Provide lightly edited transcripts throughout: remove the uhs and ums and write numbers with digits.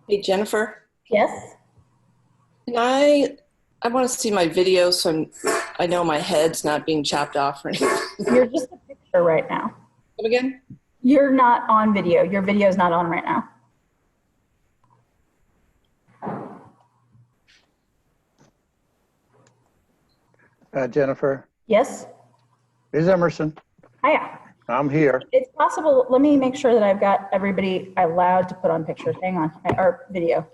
Hey, Jennifer, Yes, can I want to see my video so I know my head's not being chopped off or anything. you're just a picture right now. Come again? You're not on video. Your video is not on right now. Jennifer, Yes? is Emerson. Hiya. I'm here. It's possible, let me make sure that I've got everybody allowed to put on pictures. Hang on, or video.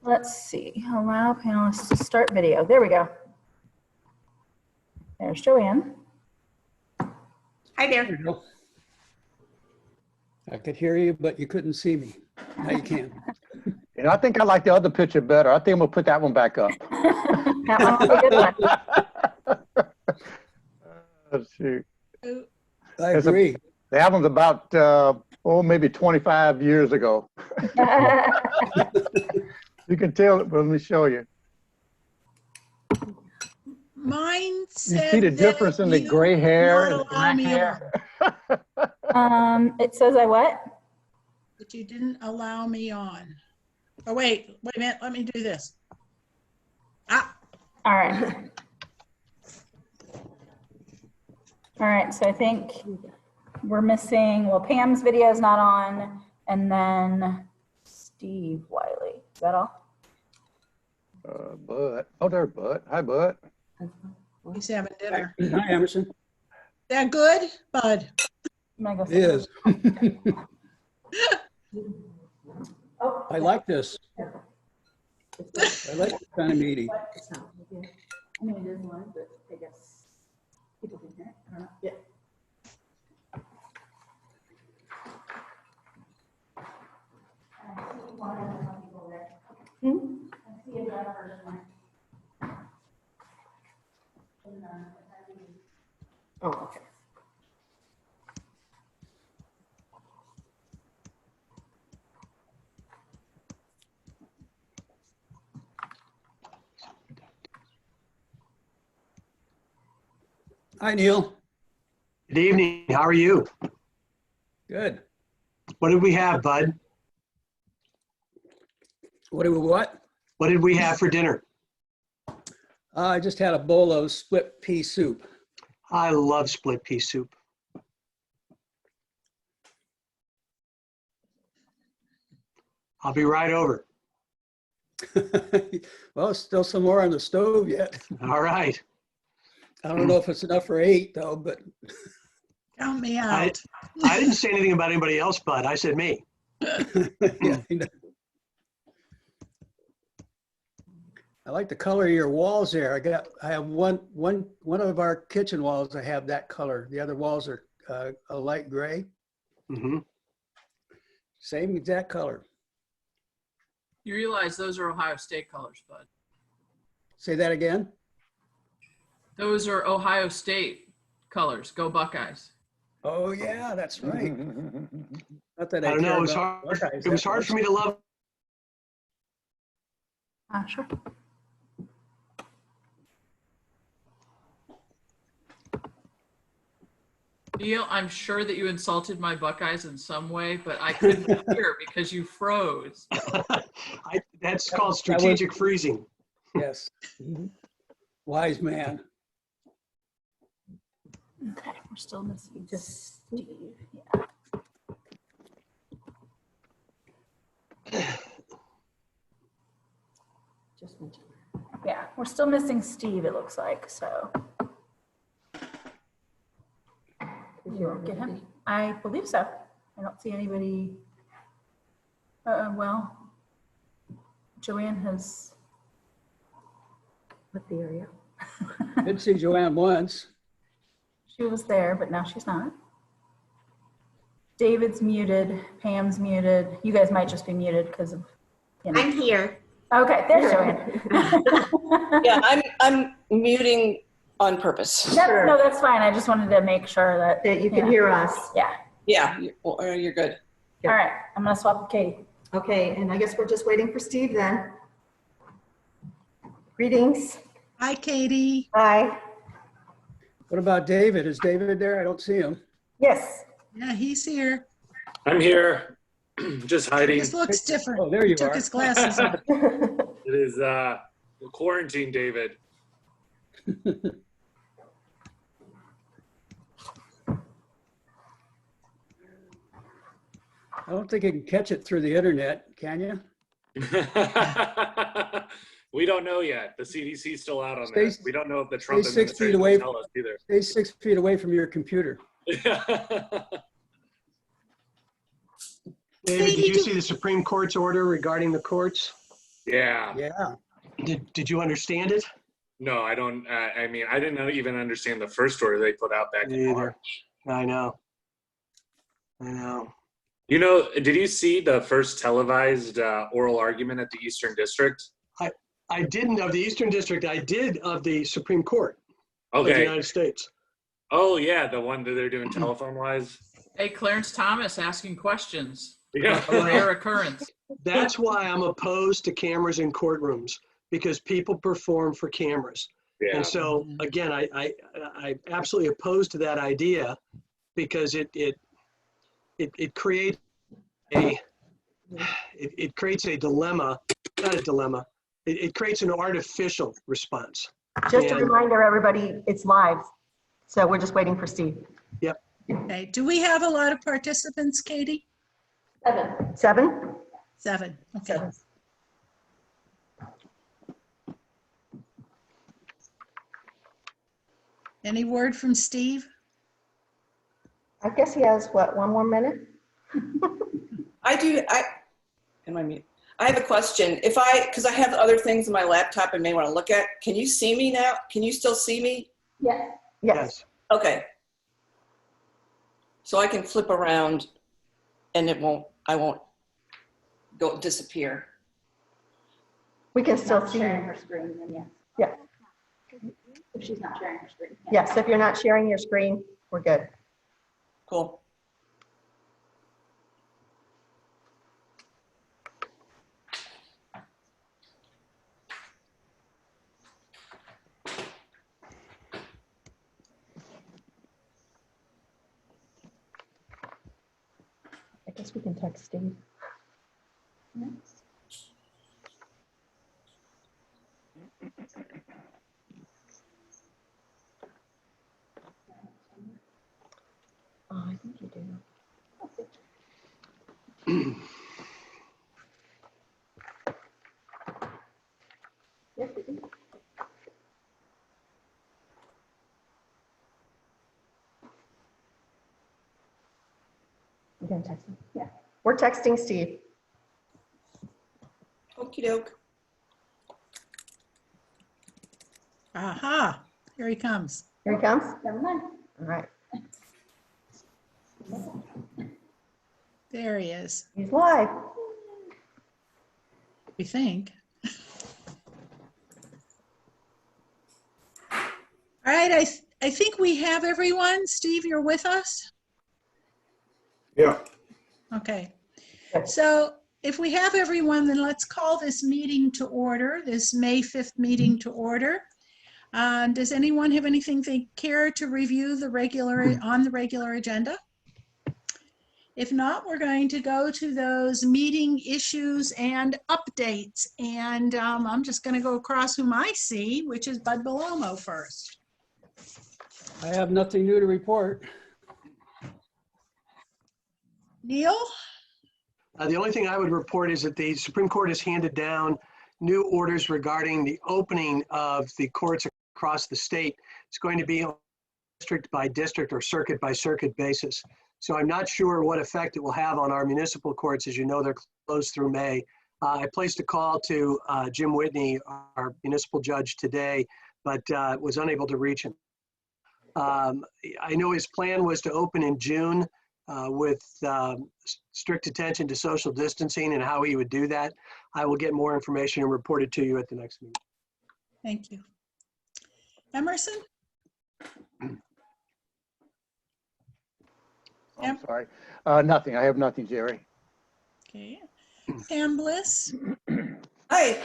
Let's see, allow panelists to start video. There we go. There's Joanne. Hi there. There you go. I could hear you, but you couldn't see me. Now you can. You know, I think I like the other picture better. I think I'm gonna put that one back up. That one was a good one. Oh, shoot. I agree. The album's about, maybe 25 years ago. You can tell it, but let me show you. Mine You said see the that difference in the you gray hair and not the allow black me hair? It says I what? That you didn't allow me on. Oh, wait a minute. Let me do this. Ah, All right. All right, so I think we're missing, well, Pam's video is not on, and then Steve Wiley. Is that all? Bud. Oh, there's Bud. Hi, Bud. he's having dinner. Hi, Emerson. That good, Bud? I'm gonna go It sit down. is. Oh, I like this. I like this kind of meeting. I mean, it is one, but I guess people can hear it. I don't know. Yeah. Hmm? I see a Jennifer somewhere. Oh, okay. Hi, Neil. Good evening. How are you? Good. What did we have, Bud? What? What did we have for dinner? I just had a bowl of split pea soup. I love split pea soup. I'll be right over. Well, still some more on the stove yet. All right. I don't know if it's enough for 8 though, but Count me I out. didn't say anything about anybody else, Bud. I said me. yeah, I know. I like the color of your walls there. I have one of our kitchen walls. I have that color. The other walls are a light gray. Hmm. Same exact color. You realize those are Ohio State colors, Bud. Say that again. Those are Ohio State colors. Go Buckeyes. Oh yeah, that's right. Not that I don't know. care It was about hard. Buckeyes It was that hard much. for me to love. Sure. Neil, I'm sure that you insulted my Buckeyes in some way, but I couldn't hear because you froze. That's called strategic freezing. Yes. Wise man. Okay, we're still missing just Steve. Yeah. Just mention. Yeah, we're still missing Steve, it looks like, so. Did you get him? I believe so. I don't see anybody. Well, Joanne has. What the area? Did see Joanne once. She was there, but now she's not. David's muted, Pam's muted. You guys might just be muted because of, you know. I'm here. Okay, there's Joanne. Yeah, I'm muting on purpose. No, that's fine. I just wanted to make sure that. That you can yeah. hear us. Yeah. Yeah, you're good. All right, I'm gonna swap with Katie. Okay, and I guess we're just waiting for Steve then. Greetings. Hi, Katie. Hi. What about David? Is David there? I don't see him. Yes. Yeah, he's here. I'm here. Just hiding. This looks different. Oh, there you He took are. his glasses off. It is quarantine, David. I don't think you can catch it through the internet, can you? We don't know yet. The CDC's still out on Stay- this. We don't know if the Trump stay 6 feet administration away. will tell us either. Stay 6 feet away from your computer. David, did you see the Supreme Court's order regarding the courts? Yeah. Yeah. Did you understand it? No, I don't. I mean, I didn't even understand the first order they put out back Me in either. March. I know. I know. You know, did you see the first televised oral argument at the Eastern District? I didn't of the Eastern District. I did of the Supreme Court of the Okay. United States. Oh, yeah, the one that they're doing telephone-wise. Hey, Clarence Thomas asking questions. Yeah. A rare occurrence. That's why I'm opposed to cameras in courtrooms, because people perform for cameras. Yeah. And so, again, I absolutely opposed to that idea, because it creates it creates a dilemma, not a dilemma. It creates an artificial response. Just a And- reminder, everybody, it's live. So we're just waiting for Steve. Okay, do we have a lot of participants, Katie? 7? 7, okay. Any word from Steve? I guess he has, what, 1 more minute? Am I mute? I have a question. Because I have other things on my laptop I may want to look at. Can you see me now? Can you still see me? Yes. Okay. So I can flip around and I won't go disappear. We can still see sharing you. her screen, then yes. Yeah. If she's not sharing her screen. Yes, if you're not sharing your screen, we're good. Cool. I guess we can text Steve. Oh, I think you do. Yes, we do. You gonna text him? Yeah. We're texting Steve. Okie doke. Aha, here he comes. Here he comes. Never mind. All right. There he is, He's live. we think. All right, I think we have everyone. Steve, you're with us? Yeah. Okay. Good. So if we have everyone, then let's call this meeting to order, this May 5th meeting to order. Does anyone have anything they care to review on the regular agenda? If not, we're going to go to those meeting issues and updates. And I'm just going to go across whom I see, which is Bud Belomo first. I have nothing new to report. Neil? The only thing I would report is that the Supreme Court has handed down new orders regarding the opening of the courts across the state. It's going to be on district by district or circuit by circuit basis. So I'm not sure what effect it will have on our municipal courts. As you know, they're closed through May. I placed a call to Jim Whitney, our municipal judge, today, but was unable to reach him. I know his plan was to open in June with strict attention to social distancing and how he would do that. I will get more information and report it to you at the next meeting. Thank you. Emerson? I'm sorry. Nothing. I have nothing, Jerry. Okay. Pam Bliss? Hi.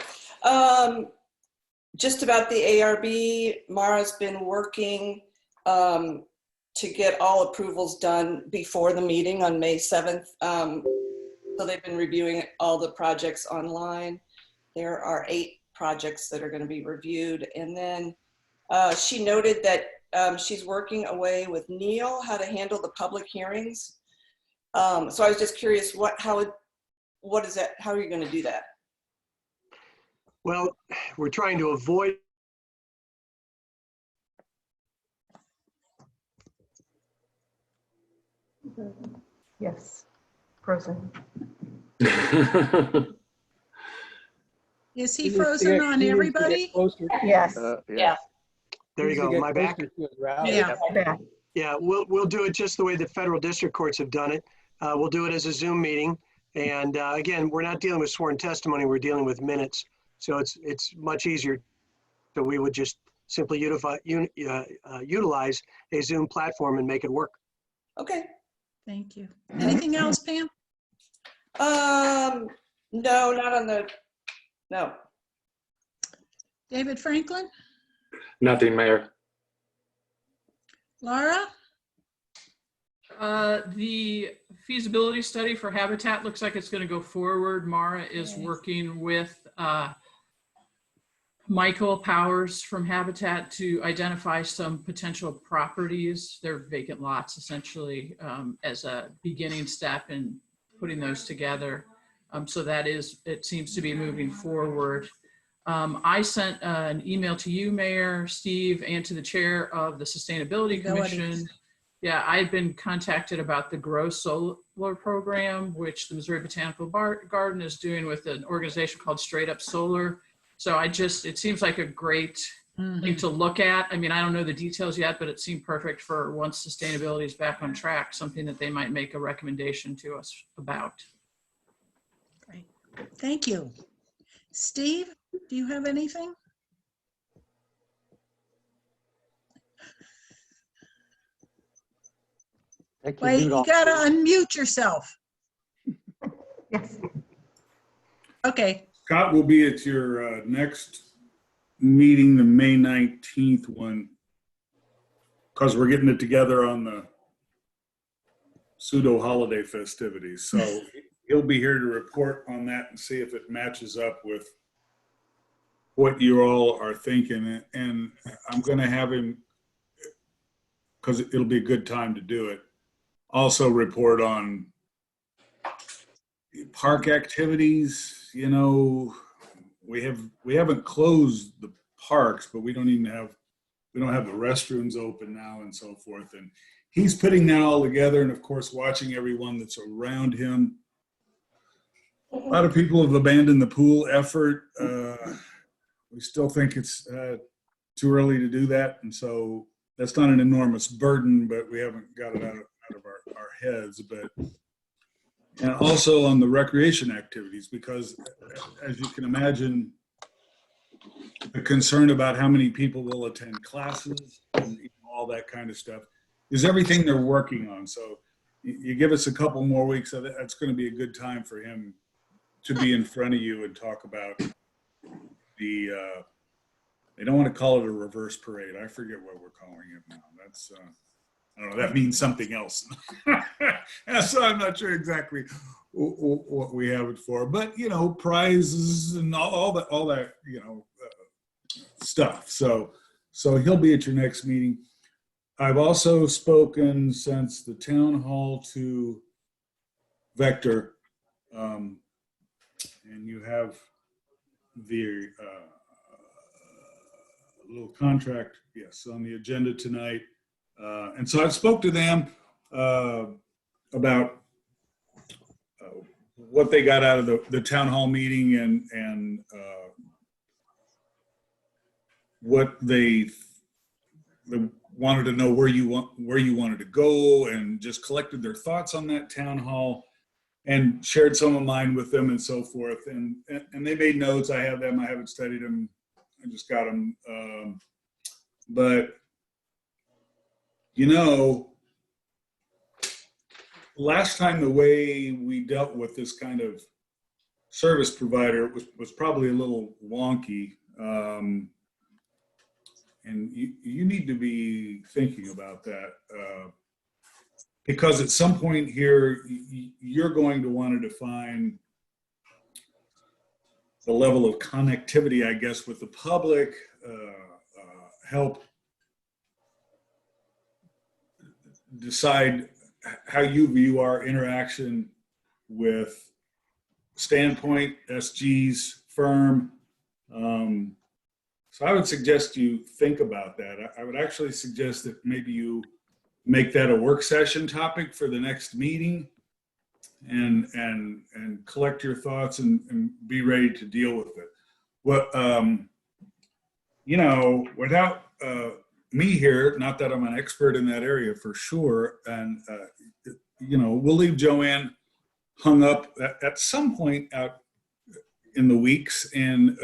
Just about the ARB, Mara's been working to get all approvals done before the meeting on May 7th. The So they've been reviewing all the projects online. There are 8 projects that are going to be reviewed. And then she noted that she's working away with Neil how to handle the public hearings. So I was just curious, what is that? How are you going to do that? Well, we're trying to avoid Yes, frozen. Is he frozen on everybody? Yes. Yeah. There you go. My back. Yeah. Back. Yeah, we'll do it just the way the federal district courts have done it. We'll do it as a Zoom meeting. And again, we're not dealing with sworn testimony, we're dealing with minutes. So it's much easier. So we would just simply utilize a Zoom platform and make it work. Okay. Thank you. Anything else, Pam? No, not on the, no. David Franklin? Nothing, Mayor. Laura? The feasibility study for Habitat looks like it's going to go forward. Mara is working with Michael Powers from Habitat to identify some potential properties. They're vacant lots, essentially, as a beginning step in putting those together. So that is, it seems to be moving forward. I sent an email to you, Mayor, Steve, and to the chair of the Sustainability Commission. Yeah, I've been contacted about the Grow Solar program, which the Missouri Botanical Garden is doing with an organization called Straight Up Solar. So it seems like a great thing to look at. I mean, I don't know the details yet, but it seemed perfect for once sustainability is back on track, something that they might make a recommendation to us about. Great. Thank you. Steve, do you have anything? Wait, you gotta unmute yourself. Yes. Okay. Scott will be at your next meeting, the May 19th one, because we're getting it together on the pseudo holiday festivities. So he'll be here to report on that and see if it matches up with what you all are thinking. And I'm going to have him, because it'll be a good time to do it, also report on park activities. You know, we haven't closed the parks, but we don't have the restrooms open now and so forth. And he's putting that all together, and of course watching everyone that's around him. A lot of people have abandoned the pool effort. We still think it's too early to do that, and so that's not an enormous burden, but we haven't got it out of our heads. And also on the recreation activities, because as you can imagine, the concern about how many people will attend classes and all that kind of stuff is everything they're working on. So you give us a couple more weeks, that's going to be a good time for him to be in front of you and talk about they don't want to call it a reverse parade. I forget what we're calling it now. That's, I don't know, that means something else. So I'm not sure exactly what we have it for, but you know, prizes and all that, you know, stuff. So he'll be at your next meeting. I've also spoken since the town hall to Vector, and you have the little contract, yes, on the agenda tonight. And so I spoke to them about what they got out of the town hall meeting and what they wanted to know where you wanted to go, and just collected their thoughts on that town hall and shared some of mine with them and so forth. And they made notes. I have them. I haven't studied them. I just got them. But you know, last time the way we dealt with this kind of service provider was probably a little wonky. And you need to be thinking about that. because at some point here, you're going to want to define the level of connectivity, I guess, with the public, help decide how you view our interaction with Standpoint, SG's firm. So I would suggest you think about that. I would actually suggest that maybe you make that a work session topic for the next meeting and collect your thoughts and be ready to deal with it. What, you know, without me here, not that I'm an expert in that area for sure, and, you know, we'll leave Joanne hung up at some point out in the weeks, and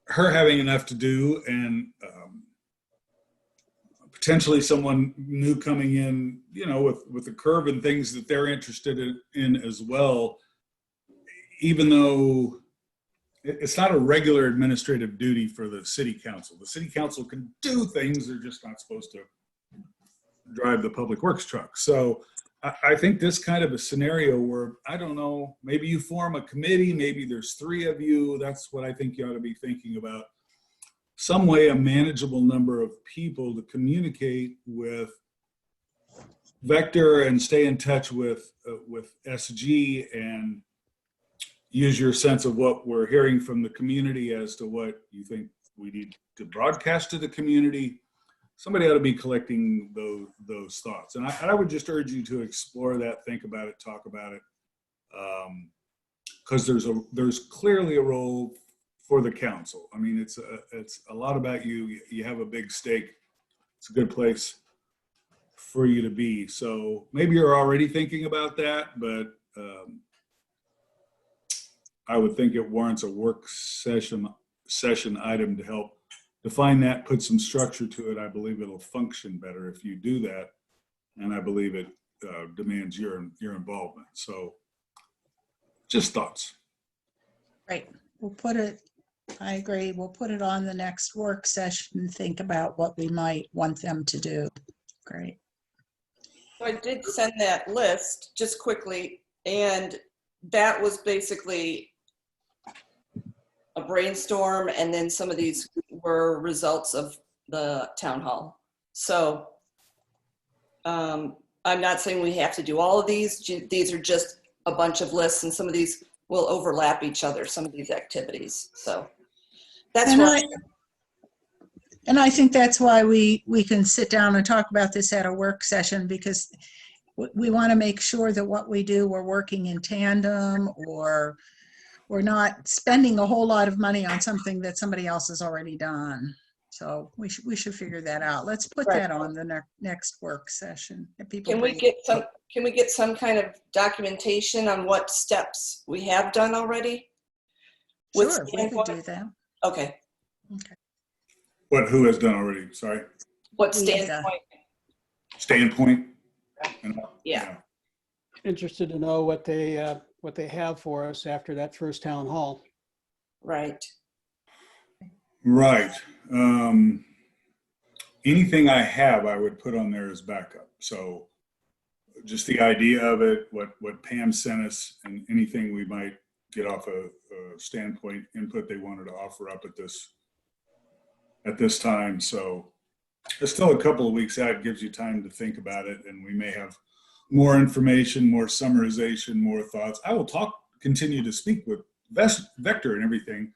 her having enough to do, and potentially someone new coming in, you know, with the curve and things that they're interested in as well, even though it's not a regular administrative duty for the city council. The city council can do things, they're just not supposed to drive the public works truck. So I think this kind of a scenario where, I don't know, maybe you form a committee, maybe there's 3 of you. That's what I think you ought to be thinking about. Some way, a manageable number of people to communicate with Vector and stay in touch with SG and use your sense of what we're hearing from the community as to what you think we need to broadcast to the community. Somebody ought to be collecting those thoughts. And I would just urge you to explore that, think about it, talk about it. Because there's clearly a role for the council. I mean, it's a lot about you. You have a big stake. It's a good place for you to be. So maybe you're already thinking about that, but I would think it warrants a work session item to help define that, put some structure to it. I believe it'll function better if you do that, and I believe it demands your involvement. So, just thoughts. Right. We'll put it, I agree. We'll put it on the next work session and think about what we might want them to do. Great. So I did send that list just quickly, and that was basically a brainstorm, and then some of these were results of the town hall. So I'm not saying we have to do all of these. These are just a bunch of lists, and some of these will overlap each other, some of these activities. So that's why. And I think that's why we can sit down and talk about this at a work session, because we want to make sure that what we do, we're working in tandem, or we're not spending a whole lot of money on something that somebody else has already done. So we should figure that out. Let's put that on the next work session. Can we get some kind of documentation on what steps we have done already? Sure, we could do that. Okay. What, who has done already? Sorry. What standpoint? Standpoint. Yeah. Interested to know what they have for us after that first town hall. Right. Right. Anything I have, I would put on there as backup. So just the idea of it, what Pam sent us, and anything we might get off a Standpoint input they wanted to offer up at this time. So it's still a couple of weeks out. It gives you time to think about it, and we may have more information, more summarization, more thoughts. I will continue to speak with Vector and everything.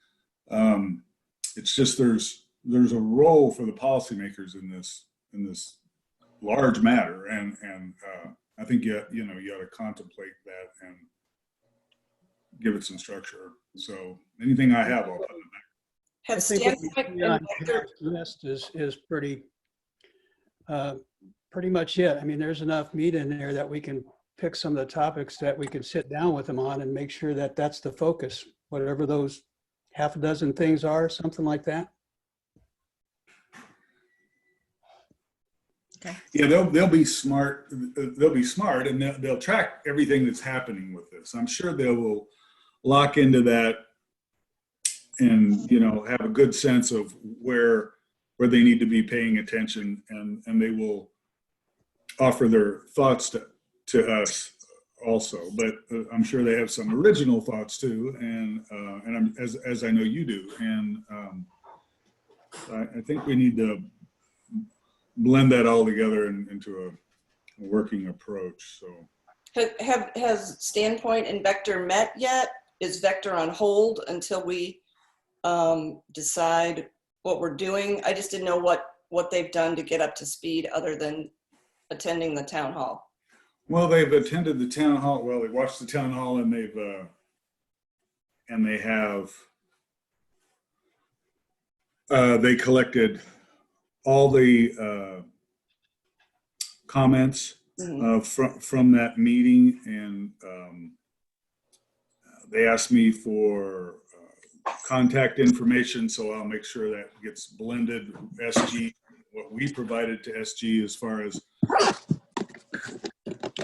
It's just there's a role for the policymakers in this large matter, and I think you ought to contemplate that and give it some structure. So anything I have, I'll put in the back. I think what we see on Pam's list is pretty much it. I mean, there's enough meat in there that we can pick some of the topics that we can sit down with them on and make sure that that's the focus, whatever those half a dozen things are, something like that. Okay. Yeah, they'll be smart. They'll be smart, and they'll track everything that's happening with this. I'm sure they will lock into that, and have a good sense of where they need to be paying attention, and they will offer their thoughts to us also, but I'm sure they have some original thoughts too, and I'm, as I know you do, and I think we need to blend that all together into a working approach. So Has Standpoint and Vector met yet? Is Vector on hold until we decide what we're doing? I just didn't know what they've done to get up to speed other than attending the town hall. well, they've attended the town hall. Well, they watched the town hall, and they have they collected all the comments from that meeting, and they asked me for contact information, so I'll make sure that gets blended. SG, what we provided to SG as far as,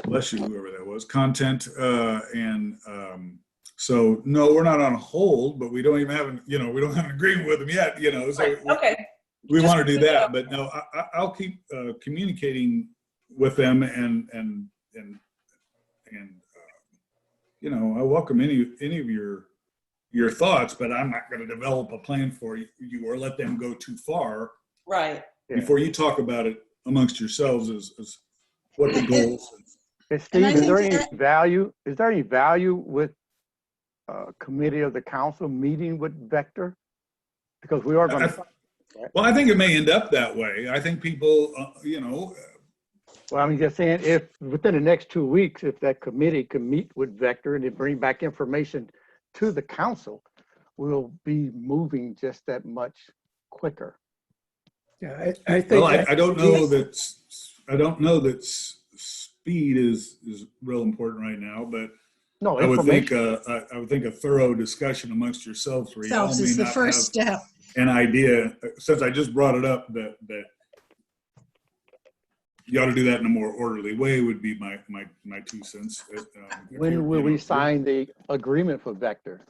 bless you, whoever that was, content, and so no, we're not on hold, but we don't even have we don't have an agreement with them yet, so Right. Okay. we want to do that, but no, I'll keep communicating with them, and I welcome any of your thoughts, but I'm not going to develop a plan for you or let them go too far. Right. Before you talk about it amongst yourselves as what the goals. Hey, Steve, is there any value? Is there any value with committee of the council meeting with Vector? Because we are going to. Well, I think it may end up that way. I think people, Well, I'm just saying, if within the next 2 weeks, if that committee can meet with Vector and they bring back information to the council, we'll be moving just that much quicker. Yeah, I think. Well, I don't know that speed is real important right now, but No, I would think information. a thorough discussion amongst yourselves where y'all may Is the not first have step. an idea. Since I just brought it up, that you ought to do that in a more orderly way would be my 2 cents. When will we sign the agreement for Vector?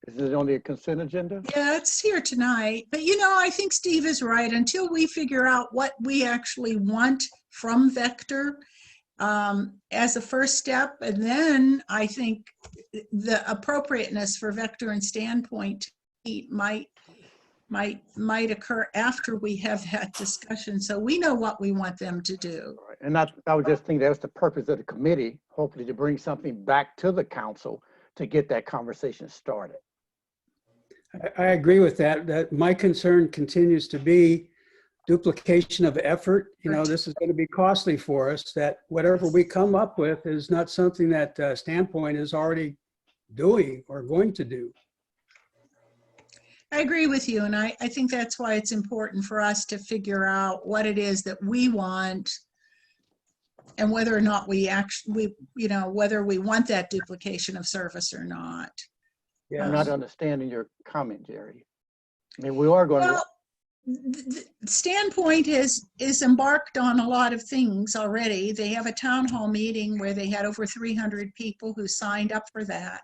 Is it on the consent agenda? Yeah, it's here tonight. But I think Steve is right. Until we figure out what we actually want from Vector as a first step, and then I think the appropriateness for Vector and Standpoint might occur after we have that discussion, so we know what we want them to do. Right. And I would just think that's the purpose of the committee, hopefully to bring something back to the council to get that conversation started. I agree with that. That my concern continues to be duplication of effort. This is going to be costly for us, that whatever we come up with is not something that Standpoint is already doing or going to do. I agree with you, and I think that's why it's important for us to figure out what it is that we want, and whether or not whether we want that duplication of service or not. Yeah. I'm not understanding your comment, Jerry. I mean, we are going to. Well, Standpoint is embarked on a lot of things already. They have a town hall meeting where they had over 300 people who signed up for that.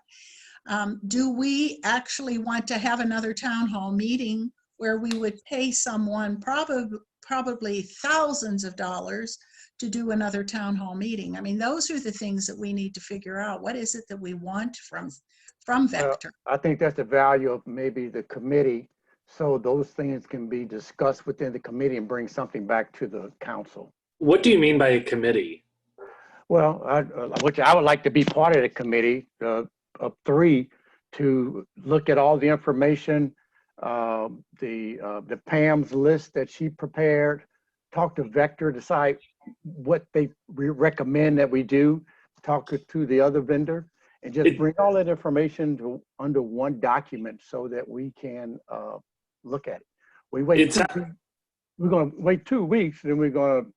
Do we actually want to have another town hall meeting where we would pay someone probably thousands of dollars to do another town hall meeting? I mean, those are the things that we need to figure out. What is it that we want from Vector? I think that's the value of maybe the committee, so those things can be discussed within the committee and bring something back to the council. What do you mean by a committee? Well, which I would like to be part of the committee of 3 to look at all the information, the Pam's list that she prepared, talk to Vector, decide what they recommend that we do, talk to the other vendor, and just bring all that information under one document so that we can look at it. We're going to wait 2 weeks, then we're going to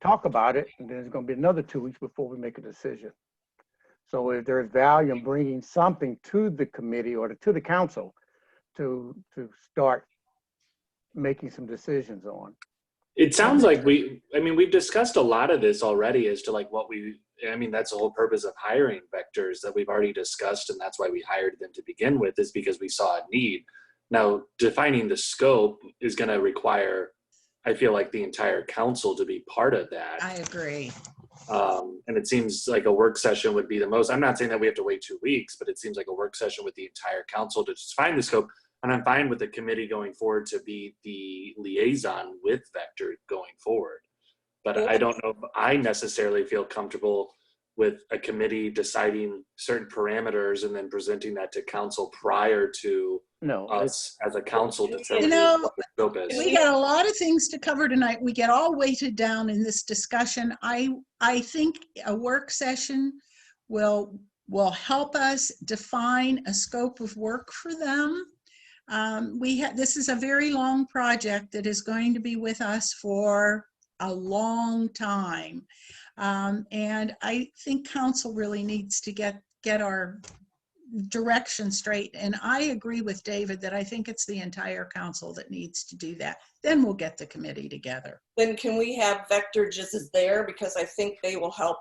talk about it, and then it's going to be another 2 weeks before we make a decision. So if there's value in bringing something to the committee or to the council to start making some decisions on. It sounds like we've discussed a lot of this already as to that's the whole purpose of hiring Vectors that we've already discussed, and that's why we hired them to begin with, is because we saw a need. Now, defining the scope is going to require I feel like the entire council to be part of that. I agree. And it seems like a work session would be the most. I'm not saying that we have to wait 2 weeks, but it seems like a work session with the entire council to just find the scope. And I'm fine with the committee going forward to be the liaison with Vector going forward. But I don't know if I necessarily feel comfortable with a committee deciding certain parameters and then presenting that to council prior to us as a council determining what the scope is. We got a lot of things to cover tonight. We get all weighted down in this discussion. I think a work session will help us define a scope of work for them. This is a very long project that is going to be with us for a long time. And I think council really needs to get our direction straight. And I agree with David that I think it's the entire council that needs to do that. Then we'll get the committee together. Then can we have Vector just as there? Because I think they will help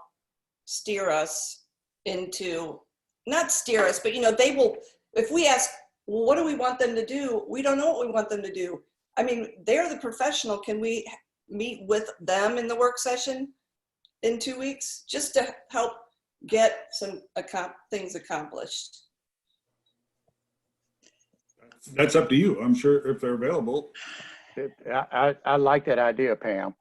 steer us into, not steer us, but they will, if we ask, well, what do we want them to do? We don't know what we want them to do. I mean, they're the professional. Can we meet with them in the work session in 2 weeks just to help get some things accomplished? That's up to you. I'm sure if they're available. I like that idea, Pam.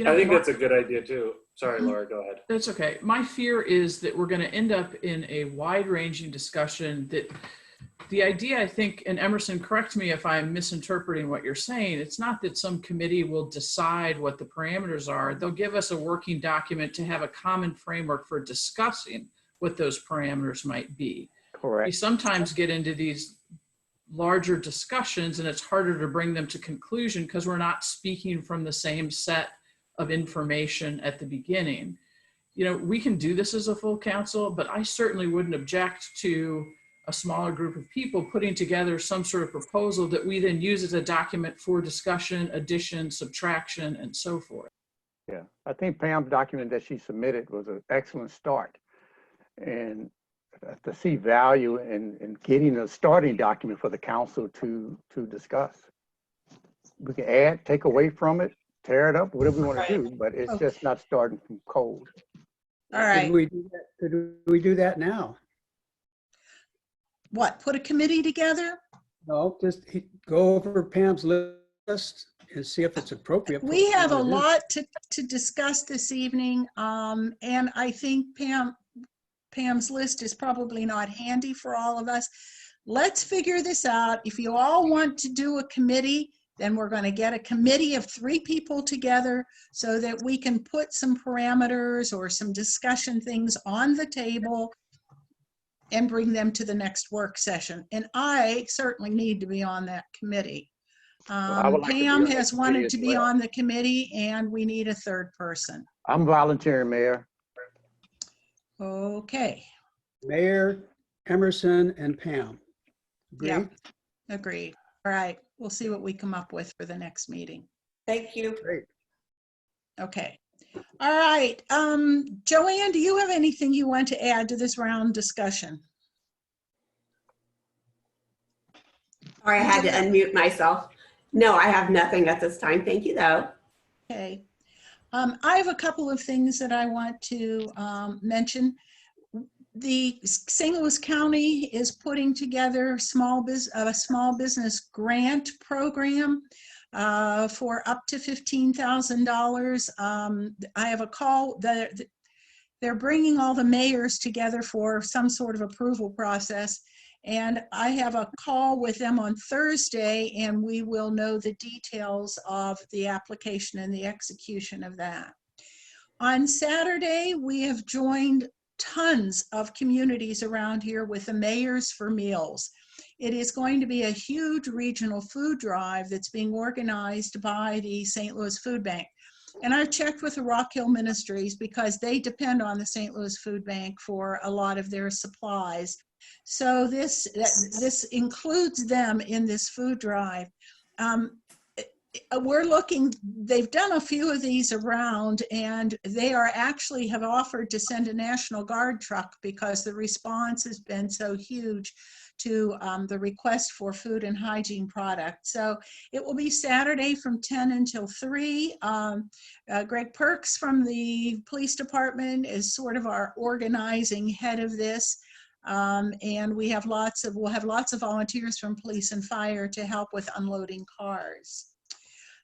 I think that's a good idea too. Sorry, Laura, go ahead. That's okay. My fear is that we're going to end up in a wide-ranging discussion that the idea, I think, and Emerson, correct me if I'm misinterpreting what you're saying, it's not that some committee will decide what the parameters are. They'll give us a working document to have a common framework for discussing what those parameters might be. Correct. We sometimes get into these larger discussions and it's harder to bring them to conclusion because we're not speaking from the same set of information at the beginning. We can do this as a full council, but I certainly wouldn't object to a smaller group of people putting together some sort of proposal that we then use as a document for discussion, addition, subtraction, and so forth. Yeah, I think Pam's document that she submitted was an excellent start. And to see value in getting a starting document for the council to discuss. We can add, take away from it, tear it up, whatever we want to do, but it's just not starting from cold. All right. Could we do that now? What, put a committee together? No, just go over Pam's list and see if it's appropriate. We have a lot to discuss this evening. And I think Pam's list is probably not handy for all of us. Let's figure this out. If you all want to do a committee, then we're going to get a committee of 3 people together so that we can put some parameters or some discussion things on the table and bring them to the next work session. And I certainly need to be on that committee. Pam has wanted to be on the committee and we need a 3rd person. I'm volunteering, Mayor. Okay. Mayor, Emerson, and Pam. Agree? Yeah, agreed. All right, we'll see what we come up with for the next meeting. Thank you. Great. Okay. All right. Joanne, do you have anything you want to add to this round discussion? Sorry, I had to unmute myself. No, I have nothing at this time. Thank you, though. Okay. I have a couple of things that I want to mention. The St. Louis County is putting together a small business grant program for up to $15,000. I have a call that they're bringing all the mayors together for some sort of approval process. And I have a call with them on Thursday, and we will know the details of the application and the execution of that. On Saturday, we have joined tons of communities around here with the Mayors for Meals. It is going to be a huge regional food drive that's being organized by the St. Louis Food Bank. And I've checked with the Rock Hill Ministries because they depend on the St. Louis Food Bank for a lot of their supplies. So this includes them in this food drive. we're looking, they've done a few of these around, and they are actually have offered to send a National Guard truck because the response has been so huge to the request for food and hygiene products. So it will be Saturday from 10 until 3. Greg Perks from the police department is sort of our organizing head of this. And we'll have lots of volunteers from police and fire to help with unloading cars.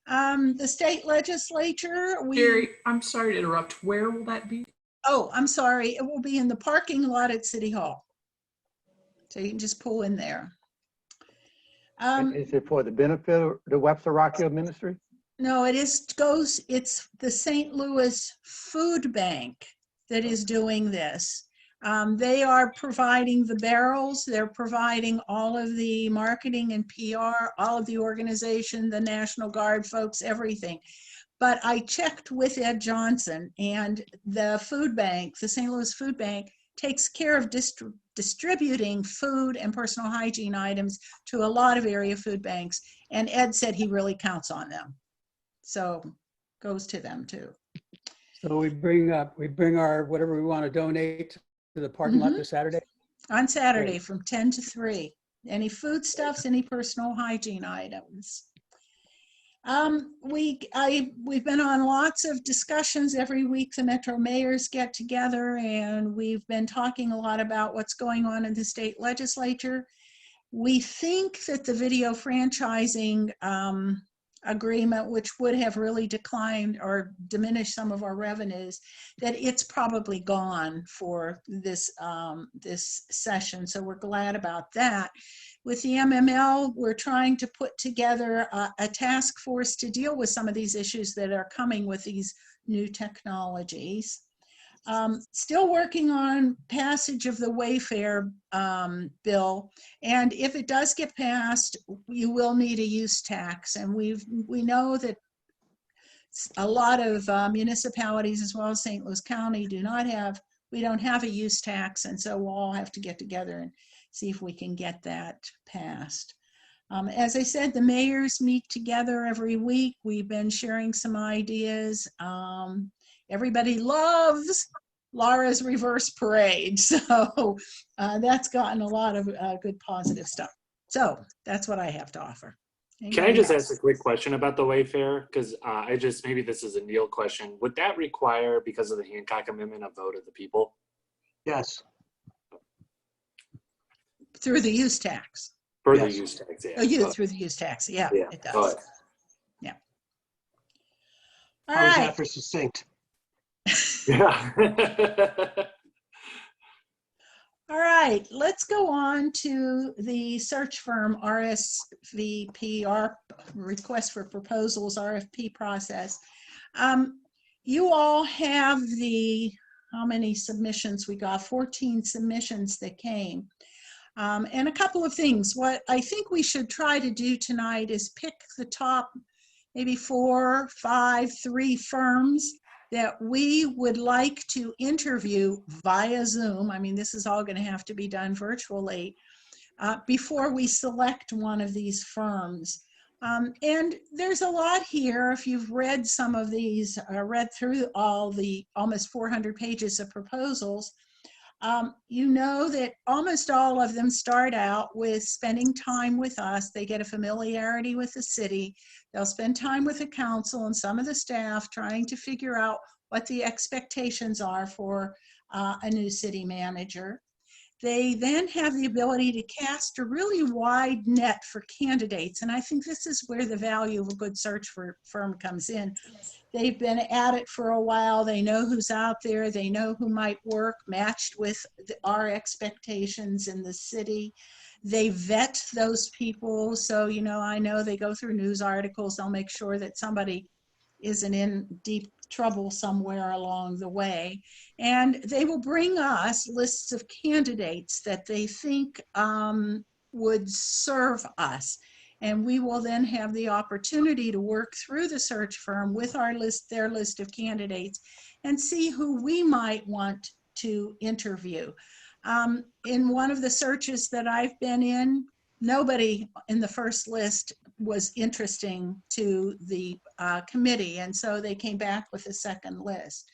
The state legislature, Jerry, I'm sorry to interrupt. Where will that be? Oh, I'm sorry. It will be in the parking lot at City Hall. So you can just pull in there. And is it for the benefit of the Webster Rock Hill Ministry? No, it's the St. Louis Food Bank that is doing this. They are providing the barrels, they're providing all of the marketing and PR, all of the organization, the National Guard folks, everything. But I checked with Ed Johnson, and the food bank, the St. Louis Food Bank, takes care of distributing food and personal hygiene items to a lot of area food banks. And Ed said he really counts on them. So goes to them too. So we bring our, whatever we want to donate to the parking lot this Saturday? On Saturday from 10 to 3. Any foodstuffs, any personal hygiene items. We've been on lots of discussions every week. The Metro mayors get together, and we've been talking a lot about what's going on in the state legislature. We think that the video franchising agreement, which would have really declined or diminished some of our revenues, that it's probably gone for this this session. So we're glad about that. With the MML, we're trying to put together a task force to deal with some of these issues that are coming with these new technologies. Still working on passage of the Wayfair bill, and if it does get passed, you will need a use tax, and we know that a lot of municipalities as well as St. Louis County we don't have a use tax, and so we'll all have to get together and see if we can get that passed. As I said, the mayors meet together every week. We've been sharing some ideas. Everybody loves Laura's reverse parade. So that's gotten a lot of good positive stuff. So that's what I have to offer. Can I just ask a quick question about the Wayfair? Because maybe this is a Neil question. Would that require, because of the Hancock Amendment, a vote of the people? Yes. Through the use tax. For the use tax, yeah. Through the use tax, yeah. It does. But, yeah. All How is right. that for succinct? yeah. All right, let's go on to the search firm RSVP, our request for proposals, RFP process. You all have how many submissions we got? 14 submissions that came. And a couple of things. What I think we should try to do tonight is pick the top maybe 4, 5, 3 firms that we would like to interview via Zoom. I mean, this is all going to have to be done virtually before we select one of these firms. And there's a lot here. If you've read some of these, read through all the almost 400 pages of proposals, you know that almost all of them start out with spending time with us. They get a familiarity with the city. They'll spend time with the council and some of the staff trying to figure out what the expectations are for a new city manager. They then have the ability to cast a really wide net for candidates. And I think this is where the value of a good search firm comes in. They've been at it for a while. They know who's out there. They know who might work matched with our expectations in the city. They vet those people. So, you know, I know they go through news articles. They'll make sure that somebody isn't in deep trouble somewhere along the way. And they will bring us lists of candidates that they think would serve us. And we will then have the opportunity to work through the search firm with their list of candidates and see who we might want to interview. In one of the searches that I've been in, nobody in the first list was interesting to the committee. And so they came back with a second list.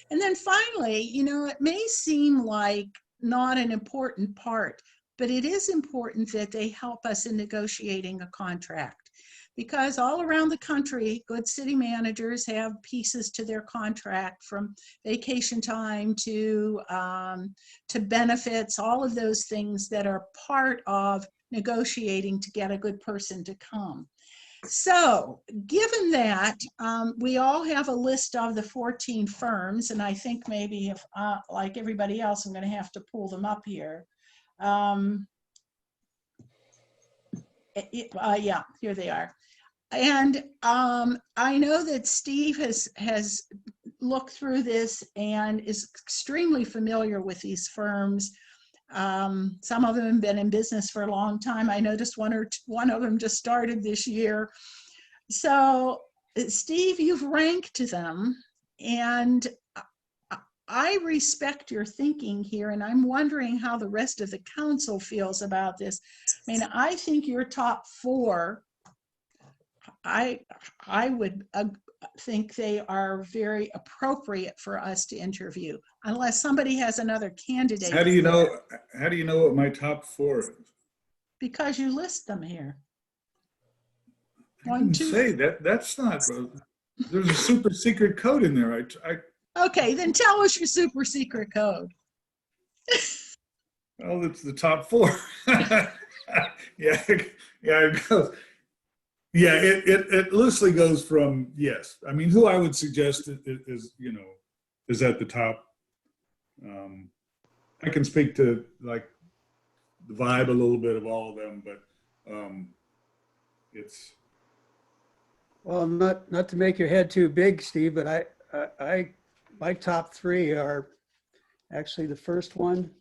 And then finally, you know, it may seem like not an important part, but it is important that they help us in negotiating a contract. Because all around the country, good city managers have pieces to their contract, from vacation time to benefits, all of those things that are part of negotiating to get a good person to come. So given that, we all have a list of the 14 firms, and I think maybe if, like everybody else, I'm going to have to pull them up here. Yeah, here they are. And I know that Steve has looked through this and is extremely familiar with these firms. Some of them have been in business for a long time. I noticed one of them just started this year. So Steve, you've ranked them, and I respect your thinking here, and I'm wondering how the rest of the council feels about this. I mean, I think your top 4, I would think they are very appropriate for us to interview, unless somebody has another candidate. How do you know? How do you know what my top 4 is? Because you list them here. I didn't say that. That's not. There's a super secret code in there. Okay, then tell us your super secret code. Well, it's the top 4. Yeah, it goes. Yeah, it loosely goes from, yes. I mean, who I would suggest is you know, is at the top. I can speak to like the vibe a little bit of all of them, but it's. Well, not to make your head too big, Steve, but my top 3 are actually the first one,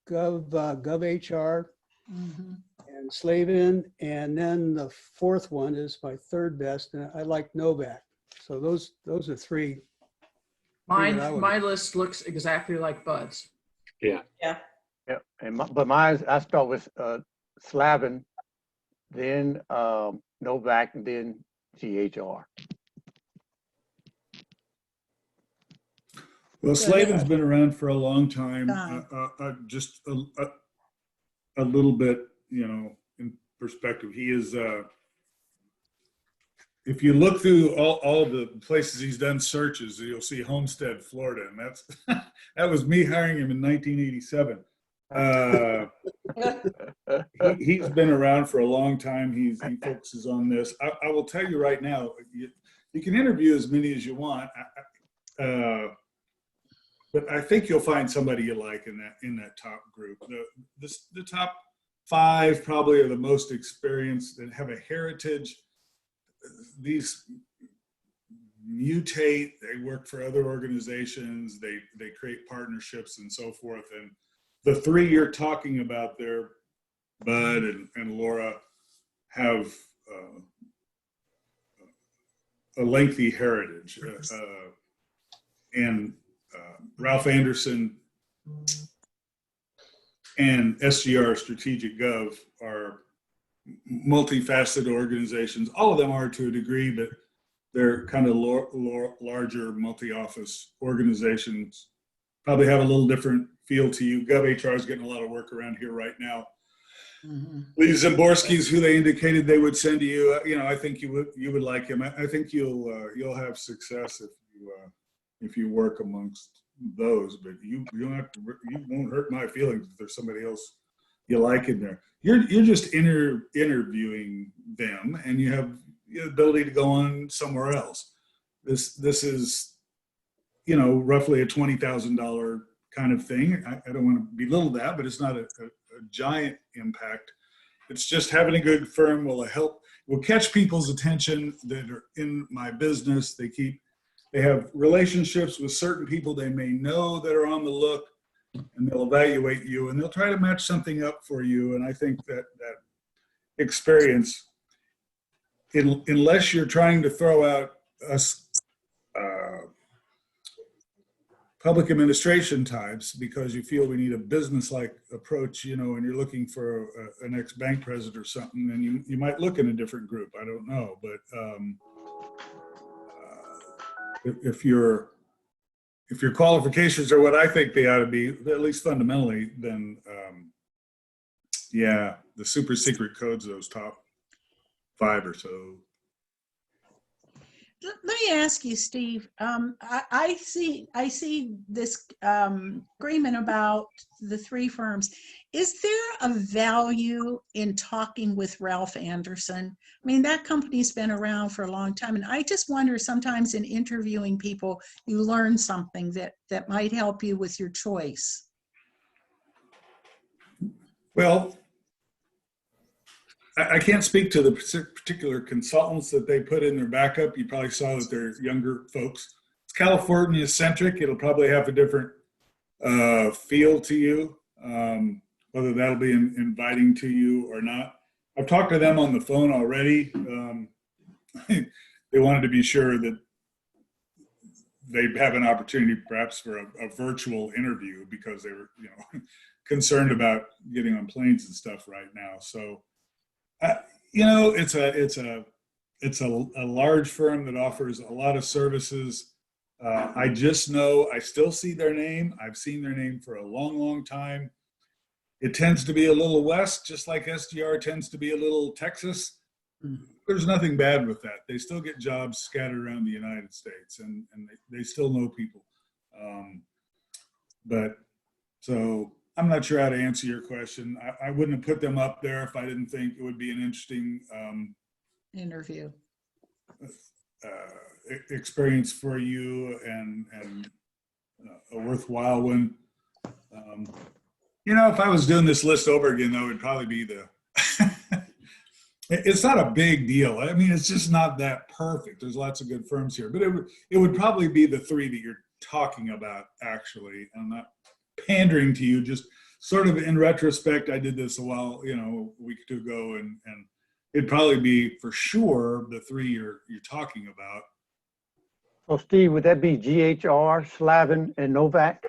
GovHR, and Slavin, and then the 4th one is my 3rd best, and I like Novak. So those are 3. My list looks exactly like Bud's. Yeah. Yeah. Yeah, and but mine, I start with Slavin, then Novak, and then GHR. Well, Slavin's been around for a long time. Just a little bit, you know, in perspective, he is. If you look through all the places he's done searches, you'll see Homestead, Florida, and that's that was me hiring him in 1987. He's been around for a long time. He focuses on this. I will tell you right now, you can interview as many as you want, but I think you'll find somebody you like in that top group. The top 5 probably are the most experienced and have a heritage. These mutate, they work for other organizations, they create partnerships and so forth. And the 3 you're talking about there, Bud and Laura, have a lengthy heritage. And Ralph Anderson and SGR Strategic Gov are multifaceted organizations. All of them are to a degree, but they're kind of larger multi-office organizations. Probably have a little different feel to you. GovHR is getting a lot of work around here right now. Lee Zimborski's who they indicated they would send you. You know, I think you would like him. I think you'll have success if you work amongst those. But you won't hurt my feelings if there's somebody else you like in there. You're just interviewing them, and you have the ability to go on somewhere else. This is, you know, roughly a $20,000 kind of thing. I don't want to belittle that, but it's not a giant impact. It's just having a good firm will catch people's attention that are in my business. They have relationships with certain people they may know that are on the look, and they'll evaluate you and they'll try to match something up for you. And I think that experience, unless you're trying to throw out public administration types because you feel we need a business-like approach, you know, and you're looking for an ex-bank president or something, then you might look in a different group. I don't know, but if your qualifications are what I think they ought to be, at least fundamentally, then yeah, the super secret codes, those top 5 or so. Let me ask you, Steve. I see this agreement about the 3 firms. Is there a value in talking with Ralph Anderson? I mean, that company's been around for a long time, and I just wonder sometimes in interviewing people, you learn something that might help you with your choice. Well, I can't speak to the particular consultants that they put in their backup. You probably saw that they're younger folks. It's California centric. It'll probably have a different feel to you, whether that'll be inviting to you or not. I've talked to them on the phone already. They wanted to be sure that they have an opportunity perhaps for a virtual interview because they were, you know, concerned about getting on planes and stuff right now. So, you know, it's a large firm that offers a lot of services. I just know I still see their name. I've seen their name for a long, long time. It tends to be a little west, just like SGR tends to be a little Texas. There's nothing bad with that. They still get jobs scattered around the United States, and they still know people. But so I'm not sure how to answer your question. I wouldn't have put them up there if I didn't think it would be an interesting Interview. experience for you and a worthwhile one. You know, if I was doing this list over again, though, it'd probably be the. It's not a big deal. I mean, it's just not that perfect. There's lots of good firms here, but it would probably be the 3 that you're talking about, actually. I'm not pandering to you, just sort of in retrospect, I did this a week or 2 ago, and it'd probably be for sure the 3 you're talking about. So Steve, would that be GHR, Slavin, and Novak?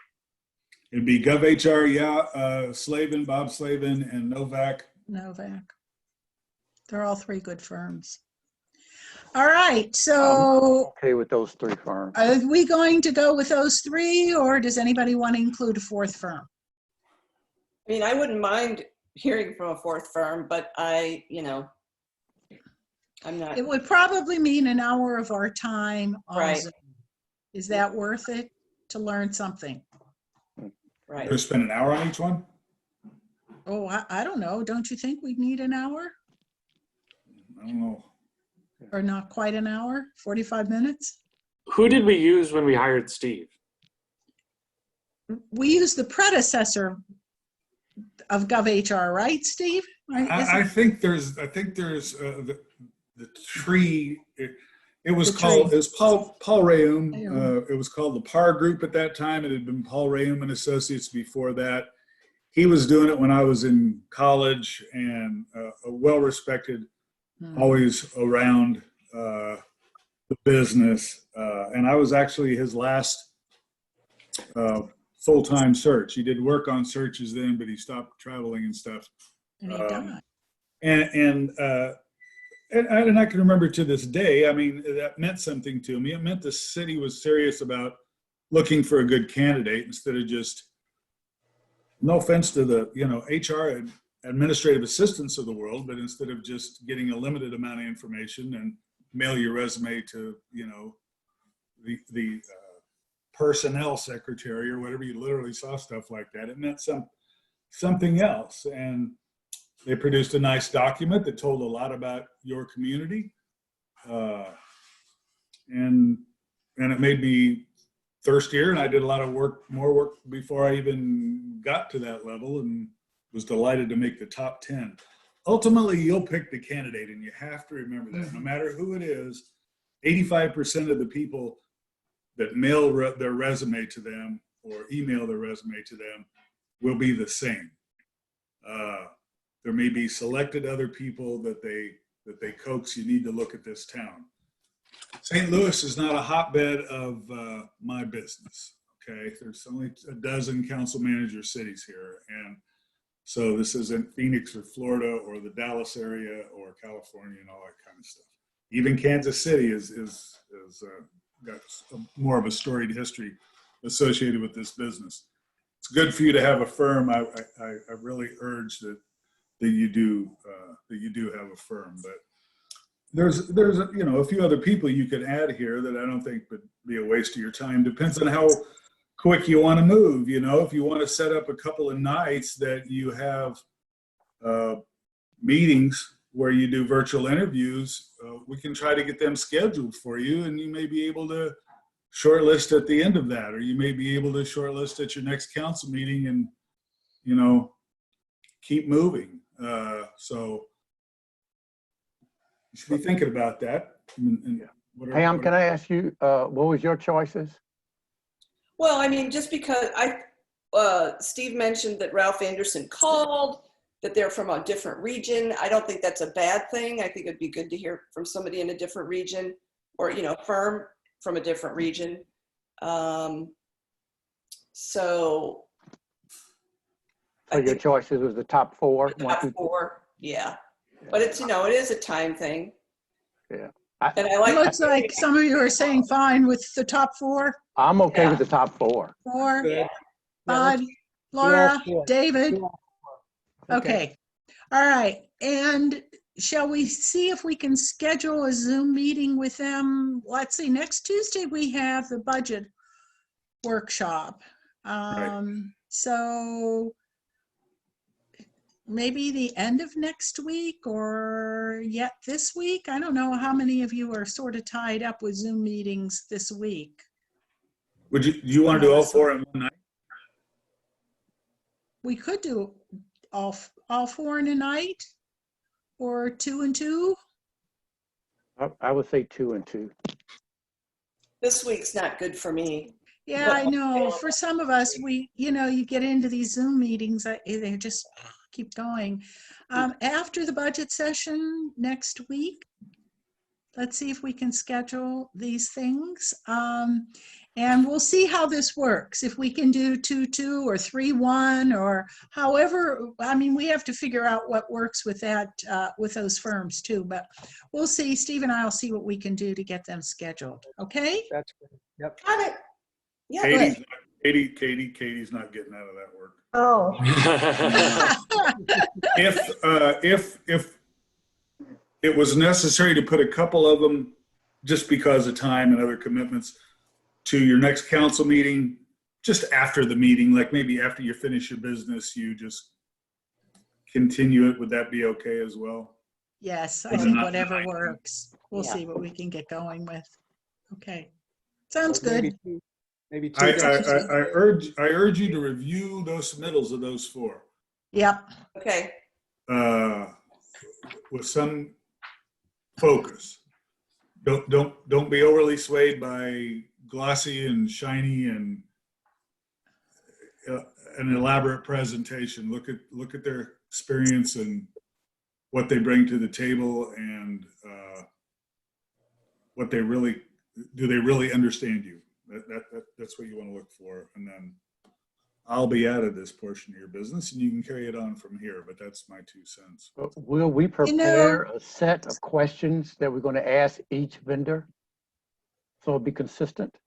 It'd be GovHR, yeah, Slavin, Bob Slavin, and Novak. Novak. They're all 3 good firms. All right, so Okay with those 3 firms. are we going to go with those 3, or does anybody want to include a 4th firm? I mean, I wouldn't mind hearing from a 4th firm, but I'm not. It would probably mean an hour of our time on Right. Zoom. Is that worth it to learn something? Right. Just spend an hour on each one? Oh, I don't know. Don't you think we'd need an hour? I don't know. Or not quite an hour? 45 minutes? Who did we use when we hired Steve? We use the predecessor of GovHR, right, Steve? Right? I think there's the tree. It was Paul Rayum. It was called the PAR Group at that time. It had been Paul Rayum and Associates before that. He was doing it when I was in college, and a well-respected, always around the business. And I was actually his last full-time search. He did work on searches then, but he stopped traveling and stuff. And he died. And I can remember to this day, I mean, that meant something to me. It meant the city was serious about looking for a good candidate instead of just, no offense to the, HR and administrative assistants of the world, but instead of just getting a limited amount of information and mail your resume to, the personnel secretary or whatever, you literally saw stuff like that. It meant something else. And they produced a nice document that told a lot about your community. And it made me thirstier, and I did a lot of more work before I even got to that level, and was delighted to make the top 10. Ultimately, you'll pick the candidate, and you have to remember that. No matter who it is, 85% of the people that mail their resume to them or email their resume to them will be the same. There may be selected other people that they coax. You need to look at this town. St. Louis is not a hotbed of my business. okay? There's only a dozen council manager cities here. And so this isn't Phoenix or Florida or the Dallas area or California and all that kind of stuff. Even Kansas City is got more of a storied history associated with this business. It's good for you to have a firm. I really urge that you do have a firm, but there's you know, a few other people you could add here that I don't think would be a waste of your time. Depends on how quick you want to move. You know, if you want to set up a couple of nights that you have meetings where you do virtual interviews, we can try to get them scheduled for you, and you may be able to shortlist at the end of that, or you may be able to shortlist at your next council meeting, and you know, keep moving. So you should be thinking about that. Pam, can I ask you, what was your choices? Well, I mean, just because Steve mentioned that Ralph Anderson called, that they're from a different region. I don't think that's a bad thing. I think it'd be good to hear from somebody in a different region, or, you know, firm from a different region. So your choices was the top four? Top four, yeah. But it's, you know, it is a time thing. Yeah. And I like. It looks like some of you are saying fine with the top four. I'm okay with the top four. Four. Good. Bud, Laura, Yeah, David. yeah. Okay. All right. And shall we see if we can schedule a Zoom meeting with them? Let's see, next Tuesday we have the budget workshop. So maybe the end of next week or yet this week. I don't know how many of you are sort of tied up with Zoom meetings this week. Do you want to do all four in one night? We could do all four in a night, or 2 and 2. I would say 2 and 2. This week's not good for me. Yeah, I know. For some of us, you know, you get into these Zoom meetings, they just keep going. After the budget session next week, let's see if we can schedule these things. And we'll see how this works. If we can do 2-2 or 3-1 or however, I mean, we have to figure out what works with that, with those firms too, but we'll see. Steve and I will see what we can do to get them scheduled. Okay? That's good. Yep. Got it. Yeah. Katie's not getting out of that work. Oh, If it was necessary to put a couple of them, just because of time and other commitments, to your next council meeting, just after the meeting, like maybe after you finish your business, you just continue it. Would that be okay as well? Yes, I think whatever works. We'll see what we can get going with. Okay. Sounds good. Maybe two. I urge you to review those submittals of those four. Yep. Okay. With some focus. Don't be overly swayed by glossy and shiny and an elaborate presentation. Look at their experience and what they bring to the table, and what they really understand you. That's what you want to look for, and then I'll be out of this portion of your business, and you can carry it on from here. But that's my 2 cents. Will we prepare a set of questions that we're going to ask each vendor, so it'll be consistent?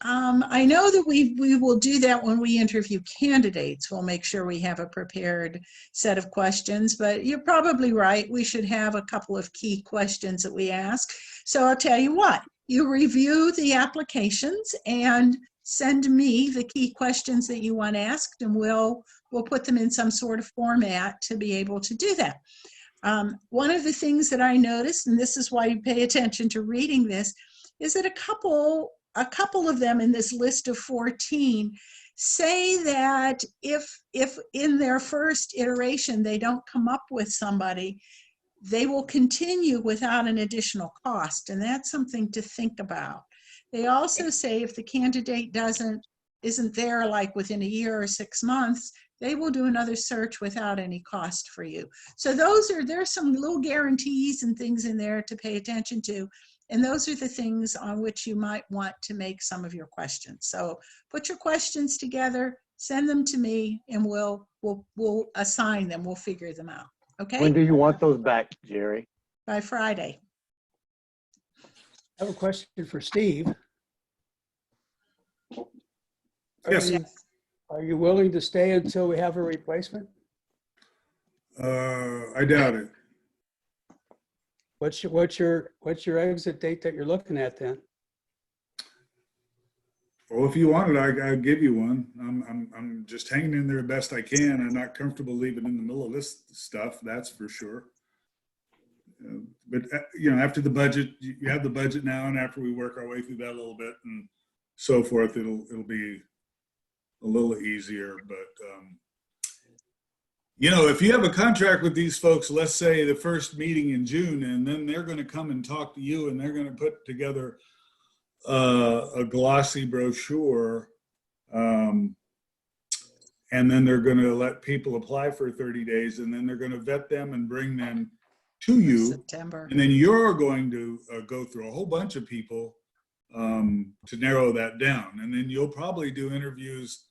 I know that we will do that when we interview candidates. We'll make sure we have a prepared set of questions, but you're probably right. We should have a couple of key questions that we ask. So I'll tell you what, you review the applications and send me the key questions that you want asked, and we'll put them in some sort of format to be able to do that. One of the things that I noticed, and this is why you pay attention to reading this, is that a couple of them in this list of 14 say that if in their first iteration they don't come up with somebody, they will continue without an additional cost, and that's something to think about. They also say if the candidate isn't there like within a year or 6 months, they will do another search without any cost for you. So there's some little guarantees and things in there to pay attention to. And those are the things on which you might want to make some of your questions. So put your questions together, send them to me, and we'll assign them. We'll figure them out. When Okay? do you want those back, Jerry? By Friday. I have a question for Steve. Yes. Are you willing to stay until we have a replacement? I doubt it. What's your exit date that you're looking at then? Well, if you want it, I'll give you one. I'm just hanging in there best I can. I'm not comfortable leaving in the middle of this stuff, that's for sure. But you know, after the budget, you have the budget now, and after we work our way through that a little bit and so forth, it'll be a little easier. But you know, if you have a contract with these folks, let's say the first meeting in June, and then they're going to come and talk to you, and they're going to put together a glossy brochure, and then they're going to let people apply for 30 days, and then they're going to vet them and bring them to you. September. And then you're going to go through a whole bunch of people to narrow that down. And then you'll probably do interviews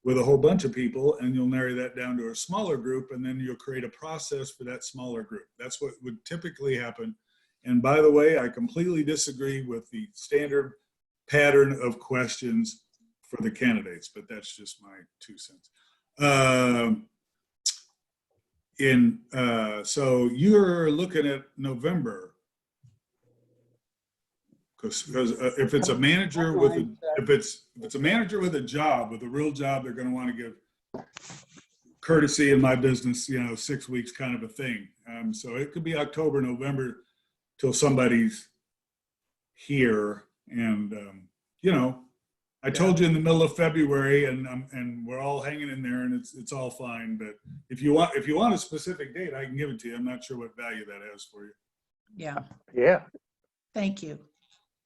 with a whole bunch of people, and you'll narrow that down to a smaller group, and then you'll create a process for that smaller group. That's what would typically happen. And by the way, I completely disagree with the standard pattern of questions for the candidates, but that's just my 2 cents. So you're looking at November, because if it's a manager with if it's a manager with a job, with a real job, they're going to want to give courtesy in my business, you know, 6 weeks kind of a thing. So it could be October, November till somebody's here. And you know, I told you in the middle of February, and we're all hanging in there, and it's all fine. But if you want a specific date, I can give it to you. I'm not sure what value that has for you. Yeah. Yeah. Thank you.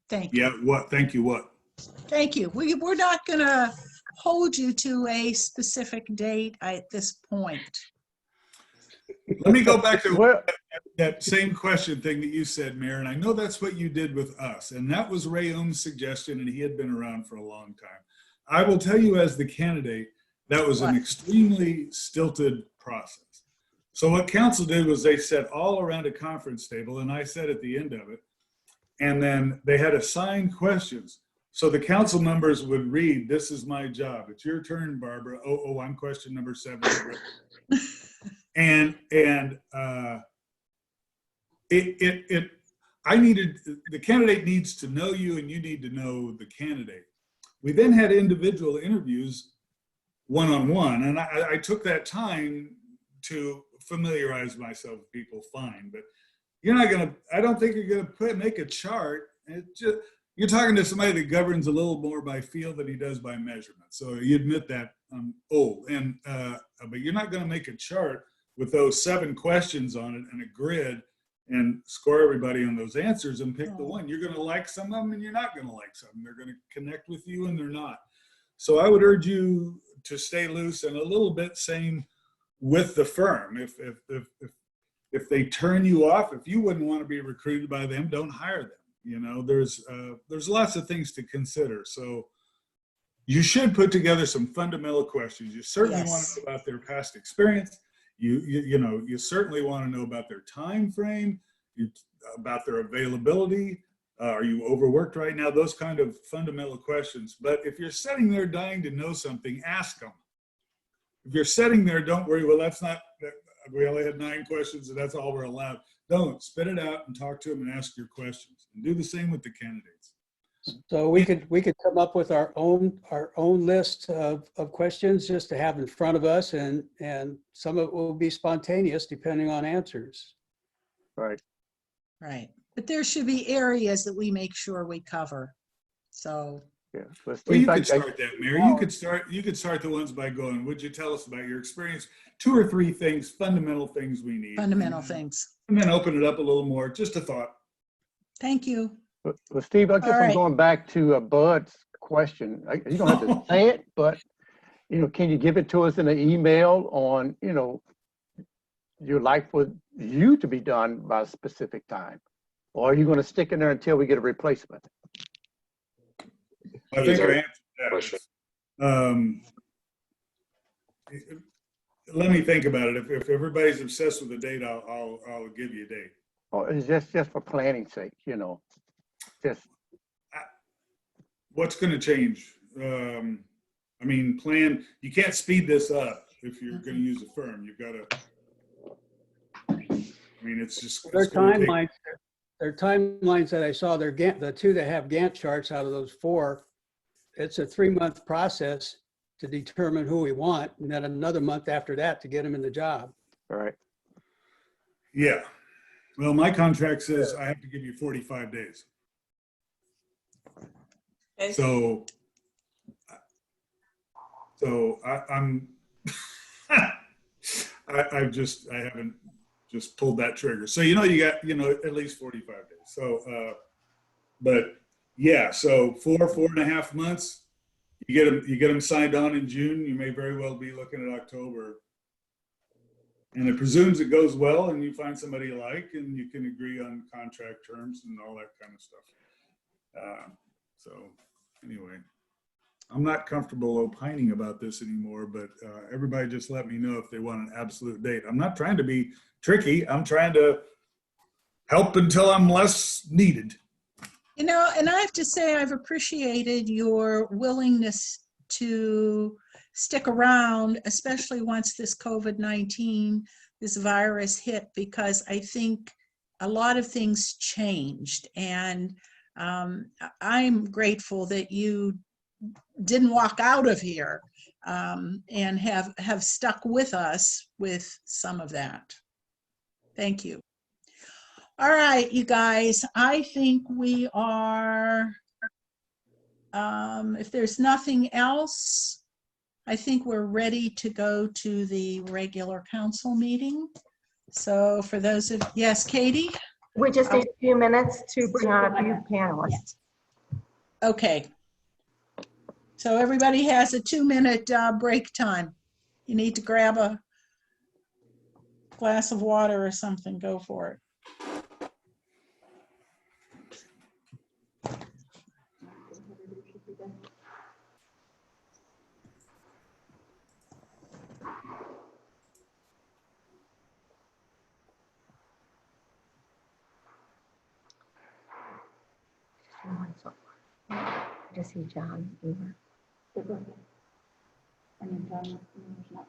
Thank you. Yeah. What? Thank you. What? Thank you. We're not going to hold you to a specific date at this point. Let me go back to Well, that same question thing that you said, Mayor, and I know that's what you did with us, and that was Ray Ohm's suggestion, and he had been around for a long time. I will tell you, as the candidate, that was an extremely stilted process. So what council did was they sat all around a conference table, and I sat at the end of it, and then they had assigned questions. So the council members would read, "This is my job. It's your turn, Barbara. Oh, I'm question number 7." The candidate needs to know you, and you need to know the candidate. We then had individual interviews one-on-one, and I took that time to familiarize myself with people, fine, but I don't think you're gonna make a chart. You're talking to somebody that governs a little more by feel than he does by measurement. So you admit that I'm old, but you're not gonna make a chart with those 7 questions on it and a grid and score everybody on those answers and pick the one. You're going to like some of them and you're not going to like some. They're going to connect with you and they're not. So I would urge you to stay loose, and a little bit same with the firm. If they turn you off, if you wouldn't want to be recruited by them, don't hire them. You know, there's lots of things to consider. So you should put together some fundamental questions. You certainly want to know about their past experience. You certainly want to know about their time frame, about their availability. Are you overworked right now? Those kind of fundamental questions. But if you're sitting there dying to know something, ask them. If you're sitting there, don't worry, well, we only had 9 questions and that's all we're allowed. Don't, spit it out and talk to them and ask your questions. And do the same with the candidates. So we could come up with our own list of questions just to have in front of us, and some of it will be spontaneous depending on answers. right. Right. But there should be areas that we make sure we cover. So. Yeah. Well, you could start that, Mary. You could start the ones by going, would you tell us about your experience? 2 or 3 things, fundamental things we need. Fundamental things. And then open it up a little more. Just a thought. Thank you. Well, Steve, I guess I'm going back to Bud's question. You don't have to say it, but, can you give it to us in an email on, you'd like for you to be done by a specific time? Or are you gonna stick in there until we get a replacement? I think I answered that. Let me think about it. If everybody's obsessed with the date, I'll give you a date. Or is just for planning sake, you know? Just, What's going to change? I mean, you can't speed this up if you're going to use a firm. You've got to, I mean, it's just. Their timelines that I saw, the two that have Gantt charts out of those 4, it's a 3-month process to determine who we want, and then another month after that to get them in the job. all right. Yeah. Well, my contract says I have to give you 45 days. Okay. So I'm, I haven't just pulled that trigger. So, you got, at least 45 days. So, but yeah, so 4.5 months, you get them signed on in June. You may very well be looking at October. And it presumes it goes well and you find somebody you like and you can agree on contract terms and all that kind of stuff. So anyway, I'm not comfortable opining about this anymore, but everybody just let me know if they want an absolute date. I'm not trying to be tricky. I'm trying to help until I'm less needed. And I have to say, I've appreciated your willingness to stick around, especially once this COVID-19, this virus hit, because I think a lot of things changed. And I'm grateful that you didn't walk out of here and have stuck with us with some of that. Thank you. All right, you guys, I think we are, if there's nothing else, I think we're ready to go to the regular council meeting. So for those of, yes, Katie? We just need a few minutes to bring on a few panelists. Okay. So everybody has a 2-minute break time. You need to grab a glass of water or something, go for it. I just see John. And then John, there's not.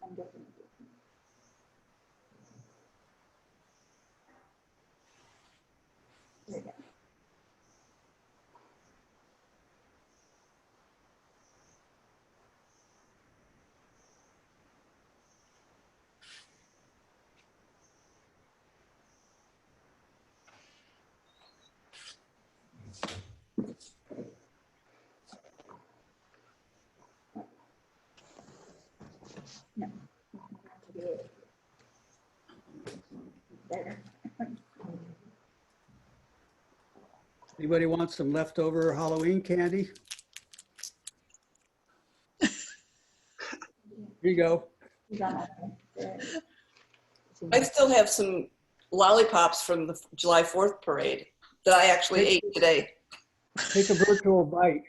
I'm guessing. There you go. No. There. Anybody want some leftover Halloween candy? Here you go. I still have some lollipops from the July 4th parade that I actually ate today. Take a virtual bite.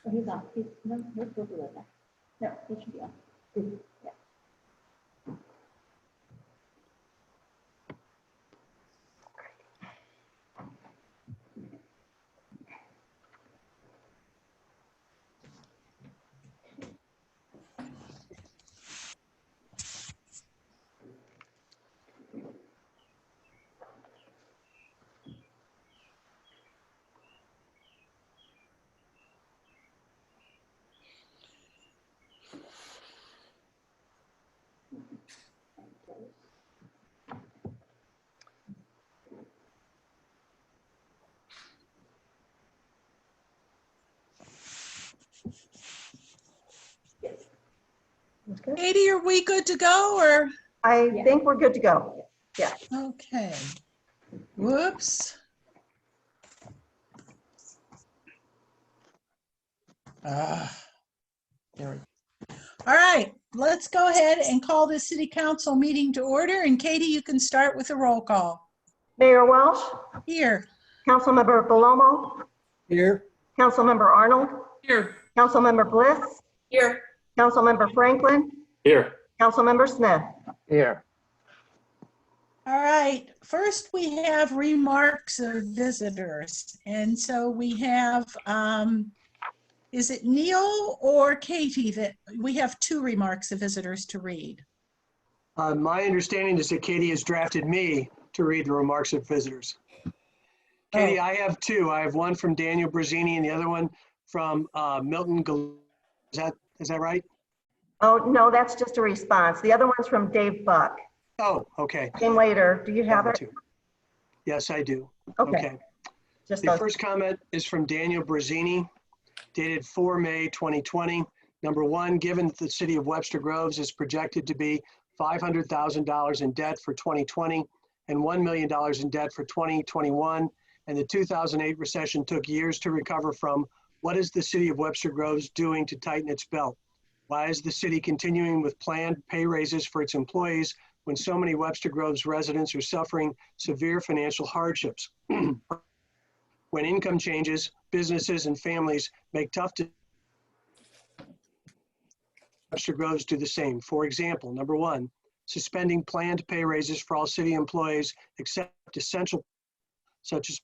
Oh, he's on. No, he's still below that. No, he should be on. Yeah. good. Katie, are we good to go or? I Yeah. think we're good to go. Yeah. Okay. Whoops. There we go. All right, let's go ahead and call this city council meeting to order. And Katie, you can start with a roll call. Mayor Welsh, Here. Councilmember Palomo, Here, Councilmember Arnold, Here. Councilmember Bliss, Here. Councilmember Franklin, Here. Councilmember Smith. Here. All right, first we have remarks of visitors. And so we have, is it Neil or Katie that we have 2 remarks of visitors to read? My understanding is that Katie has drafted me to read the remarks of visitors. Katie, I have 2. I have one from Daniel Brazzini and the other one from Milton. Is that right? Oh, no, that's just a response. The other one's from Dave Buck. Oh, okay. Came later. Do you have it? Yes, I do. Okay. Just The those. first comment is from Daniel Brazzini, dated 4 May 2020. Number 1, given that the city of Webster Groves is projected to be $500,000 in debt for 2020 and $1 million in debt for 2021, and the 2008 recession took years to recover from, what is the city of Webster Groves doing to tighten its belt? Why is the city continuing with planned pay raises for its employees when so many Webster Groves residents are suffering severe financial hardships? When income changes, businesses and families make tough decisions. Webster Groves do the same. For example, number 1, suspending planned pay raises for all city employees except essential, such as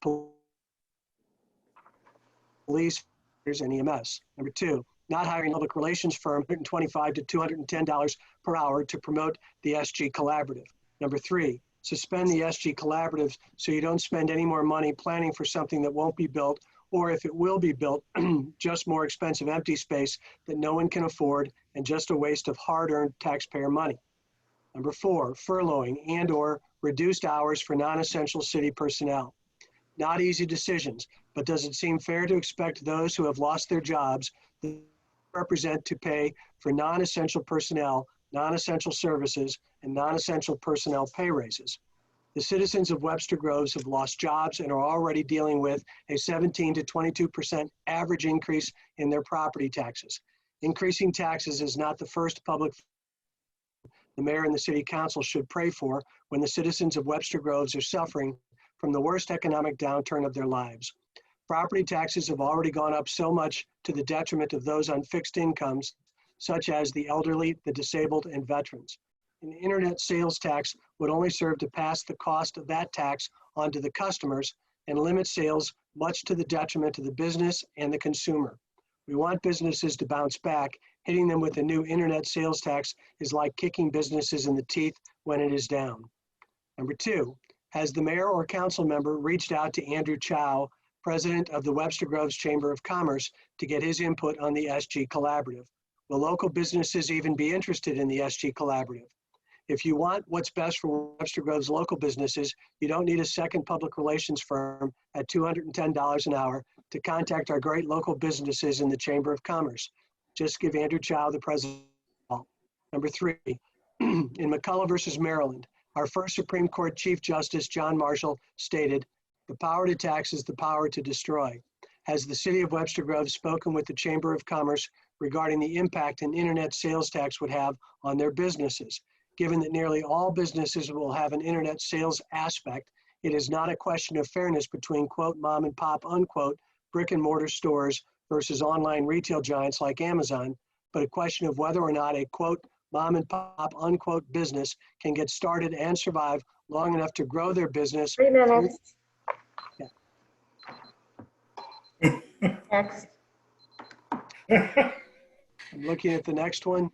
police and EMS. Number 2, not hiring a public relations firm $125 to $210 per hour to promote the SG Collaborative. Number 3, suspend the SG Collaboratives so you don't spend any more money planning for something that won't be built, or if it will be built, just more expensive empty space that no one can afford and just a waste of hard-earned taxpayer money. Number 4, furloughing and/or reduced hours for non-essential city personnel. Not easy decisions, but does it seem fair to expect those who have lost their jobs that represent to pay for non-essential personnel, non-essential services, and non-essential personnel pay raises? The citizens of Webster Groves have lost jobs and are already dealing with a 17 to 22% average increase in their property taxes. Increasing taxes is not the first public the mayor and the city council should pray for when the citizens of Webster Groves are suffering from the worst economic downturn of their lives. Property taxes have already gone up so much to the detriment of those on fixed incomes, such as the elderly, the disabled, and veterans. An internet sales tax would only serve to pass the cost of that tax onto the customers and limit sales, much to the detriment of the business and the consumer. We want businesses to bounce back. Hitting them with a new internet sales tax is like kicking businesses in the teeth when it is down. Number 2, has the mayor or council member reached out to Andrew Chow, president of the Webster Groves Chamber of Commerce, to get his input on the SG Collaborative? Will local businesses even be interested in the SG Collaborative? If you want what's best for Webster Groves local businesses, you don't need a second public relations firm at $210 an hour to contact our great local businesses in the Chamber of Commerce. Just give Andrew Chow, the president, a call. Number 3, in McCullough versus Maryland, our first Supreme Court Chief Justice, John Marshall, stated, "The power to tax is the power to destroy." Has the city of Webster Groves spoken with the Chamber of Commerce regarding the impact an internet sales tax would have on their businesses? Given that nearly all businesses will have an internet sales aspect, it is not a question of fairness between, quote, mom and pop, unquote, brick and mortar stores versus online retail giants like Amazon, but a question of whether or not a, quote, mom and pop, unquote, business can get started and survive long enough to grow their business. 3 minutes. Next. I'm looking at the next one.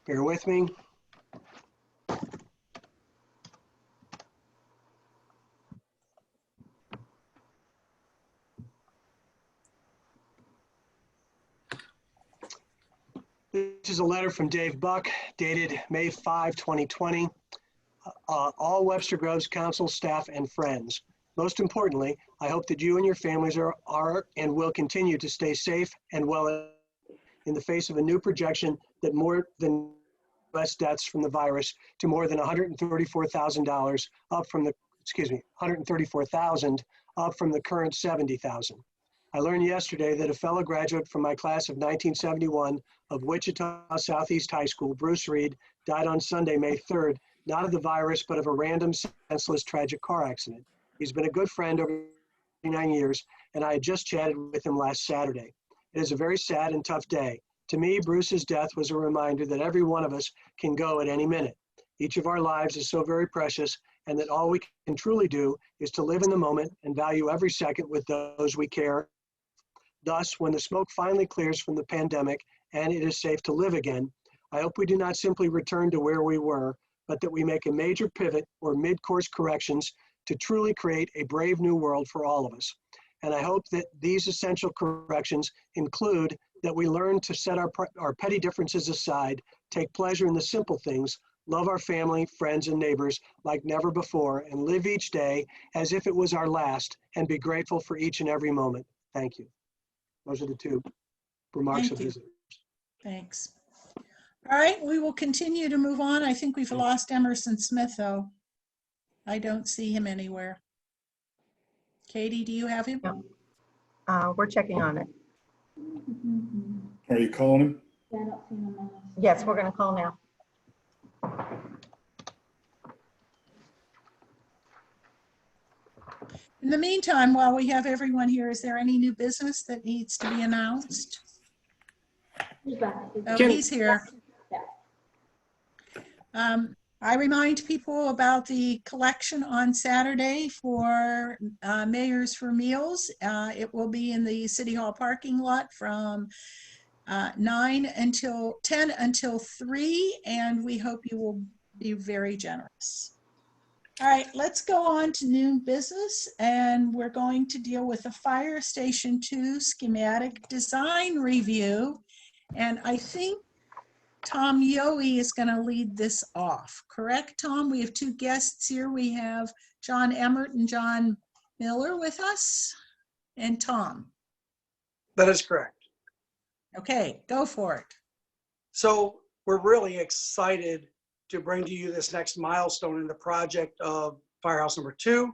Bear with me. This is a letter from Dave Buck dated May 5, 2020. All Webster Groves Council staff and friends. Most importantly, I hope that you and your families are and will continue to stay safe and well in the face of a new projection that more than less deaths from the virus to more than $134,000 up from the, $134,000 up from the current 70,000. I learned yesterday that a fellow graduate from my class of 1971 of Wichita Southeast High School, Bruce Reed, died on Sunday, May 3rd, not of the virus, but of a random, senseless, tragic car accident. He's been a good friend over 39 years, and I had just chatted with him last Saturday. It is a very sad and tough day. To me, Bruce's death was a reminder that every one of us can go at any minute. Each of our lives is so very precious, and that all we can truly do is to live in the moment and value every second with those we care. Thus, when the smoke finally clears from the pandemic and it is safe to live again, I hope we do not simply return to where we were, but that we make a major pivot or mid-course corrections to truly create a brave new world for all of us. And I hope that these essential corrections include that we learn to set our petty differences aside, take pleasure in the simple things, love our family, friends, and neighbors like never before, and live each day as if it was our last, and be grateful for each and every moment. Thank you. Those are the two remarks of visitors. Thanks. All right, we will continue to move on. I think we've lost Emerson Smith, though. I don't see him anywhere. Katie, do you have him? No. We're checking on it. Are you calling him? Yeah, I don't see him on this. Yes, we're going to call now. In the meantime, while we have everyone here, is there any new business that needs to be announced? He's back. Oh, he's here. I remind people about the collection on Saturday for Mayors for Meals. It will be in the City Hall parking lot from 10 until 3, and we hope you will be very generous. All right, let's go on to new business, and we're going to deal with the Fire Station 2 schematic design review. And I think Tom Yohe is going to lead this off. Correct, Tom? We have two guests here. We have John Emmert and John Miller with us, and Tom. That is correct. Okay, go for it. So we're really excited to bring to you this next milestone in the project of Firehouse number 2.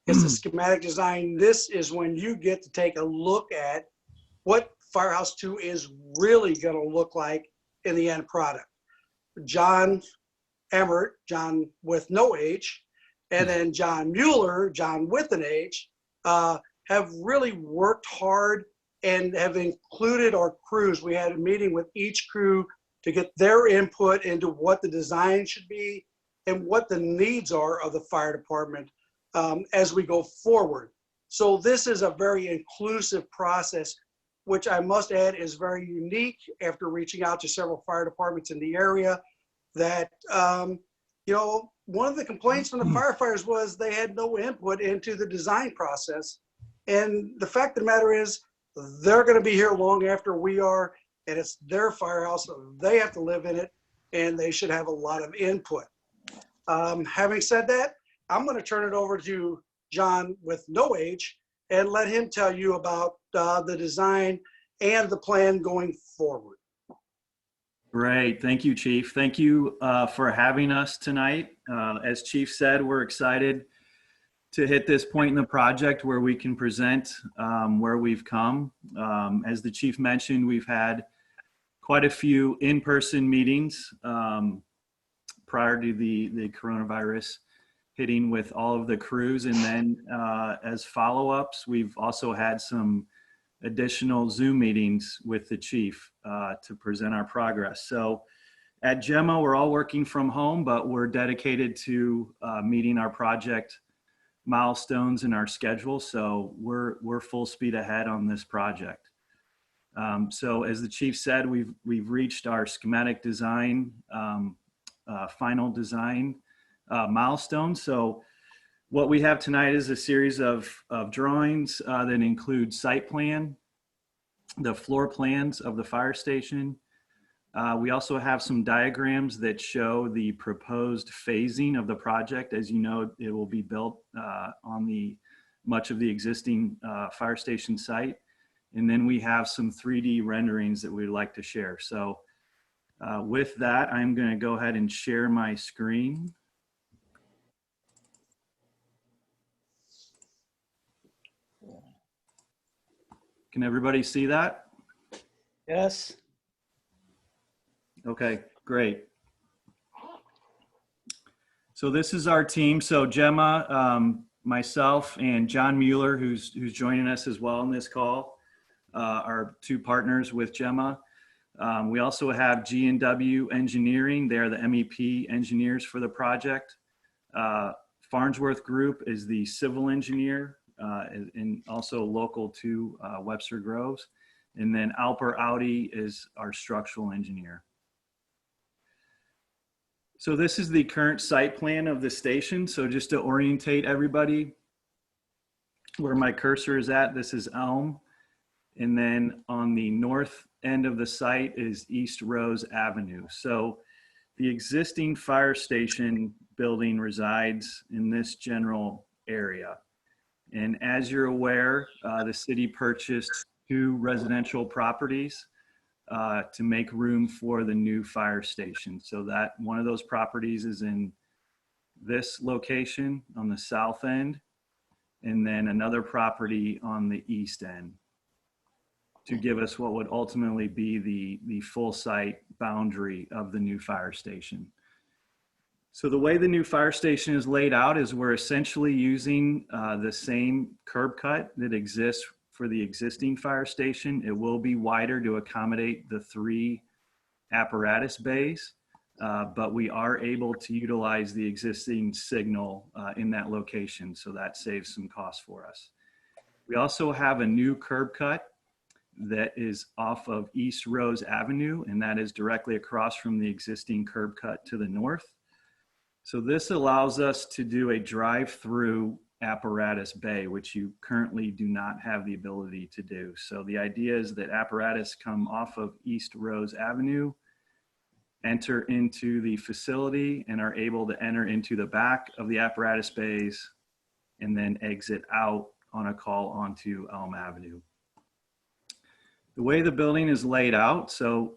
It's a schematic design. This is when you get to take a look at what Firehouse 2 is really going to look like in the end product. John Emmert, John with no H, and then John Mueller, John with an H, have really worked hard and have included our crews. We had a meeting with each crew to get their input into what the design should be and what the needs are of the fire department as we go forward. So this is a very inclusive process, which I must add is very unique after reaching out to several fire departments in the area that, you know, one of the complaints from the firefighters was they had no input into the design process. And the fact of the matter is they're going to be here long after we are, and it's their firehouse, so they have to live in it, and they should have a lot of input. Having said that, I'm going to turn it over to John with no H and let him tell you about the design and the plan going forward. Great. Thank you, Chief. Thank you for having us tonight. As Chief said, we're excited to hit this point in the project where we can present where we've come. As the Chief mentioned, we've had quite a few in-person meetings prior to the coronavirus hitting with all of the crews. And then as follow-ups, we've also had some additional Zoom meetings with the Chief to present our progress. So at Gemma, we're all working from home, but we're dedicated to meeting our project milestones in our schedule. So we're full speed ahead on this project. So as the Chief said, we've reached our schematic design, final design milestone. So what we have tonight is a series of drawings that include site plan, the floor plans of the fire station. We also have some diagrams that show the proposed phasing of the project. As you know, it will be built on much of the existing fire station site. And then we have some 3D renderings that we'd like to share. So with that, I'm going to go ahead and share my screen. Can everybody see that? Yes. Okay, great. So this is our team. So Gemma, myself, and John Mueller, who's joining us as well in this call, are two partners with Gemma. We also have G&W Engineering. They're the MEP engineers for the project. Farnsworth Group is the civil engineer and also local to Webster Groves. And then Alper Audi is our structural engineer. So this is the current site plan of the station. So just to orientate everybody, where my cursor is at, this is Elm. And then on the north end of the site is East Rose Avenue. So the existing fire station building resides in this general area. And as you're aware, the city purchased 2 residential properties to make room for the new fire station. So that one of those properties is in this location on the south end, and then another property on the east end to give us what would ultimately be the full site boundary of the new fire station. So the way the new fire station is laid out is we're essentially using the same curb cut that exists for the existing fire station. It will be wider to accommodate the 3 apparatus bays, but we are able to utilize the existing signal in that location, so that saves some costs for us. We also have a new curb cut that is off of East Rose Avenue, and that is directly across from the existing curb cut to the north. So this allows us to do a drive-through apparatus bay, which you currently do not have the ability to do. So the idea is that apparatus come off of East Rose Avenue, enter into the facility, and are able to enter into the back of the apparatus bays and then exit out on a call onto Elm Avenue. The way the building is laid out, so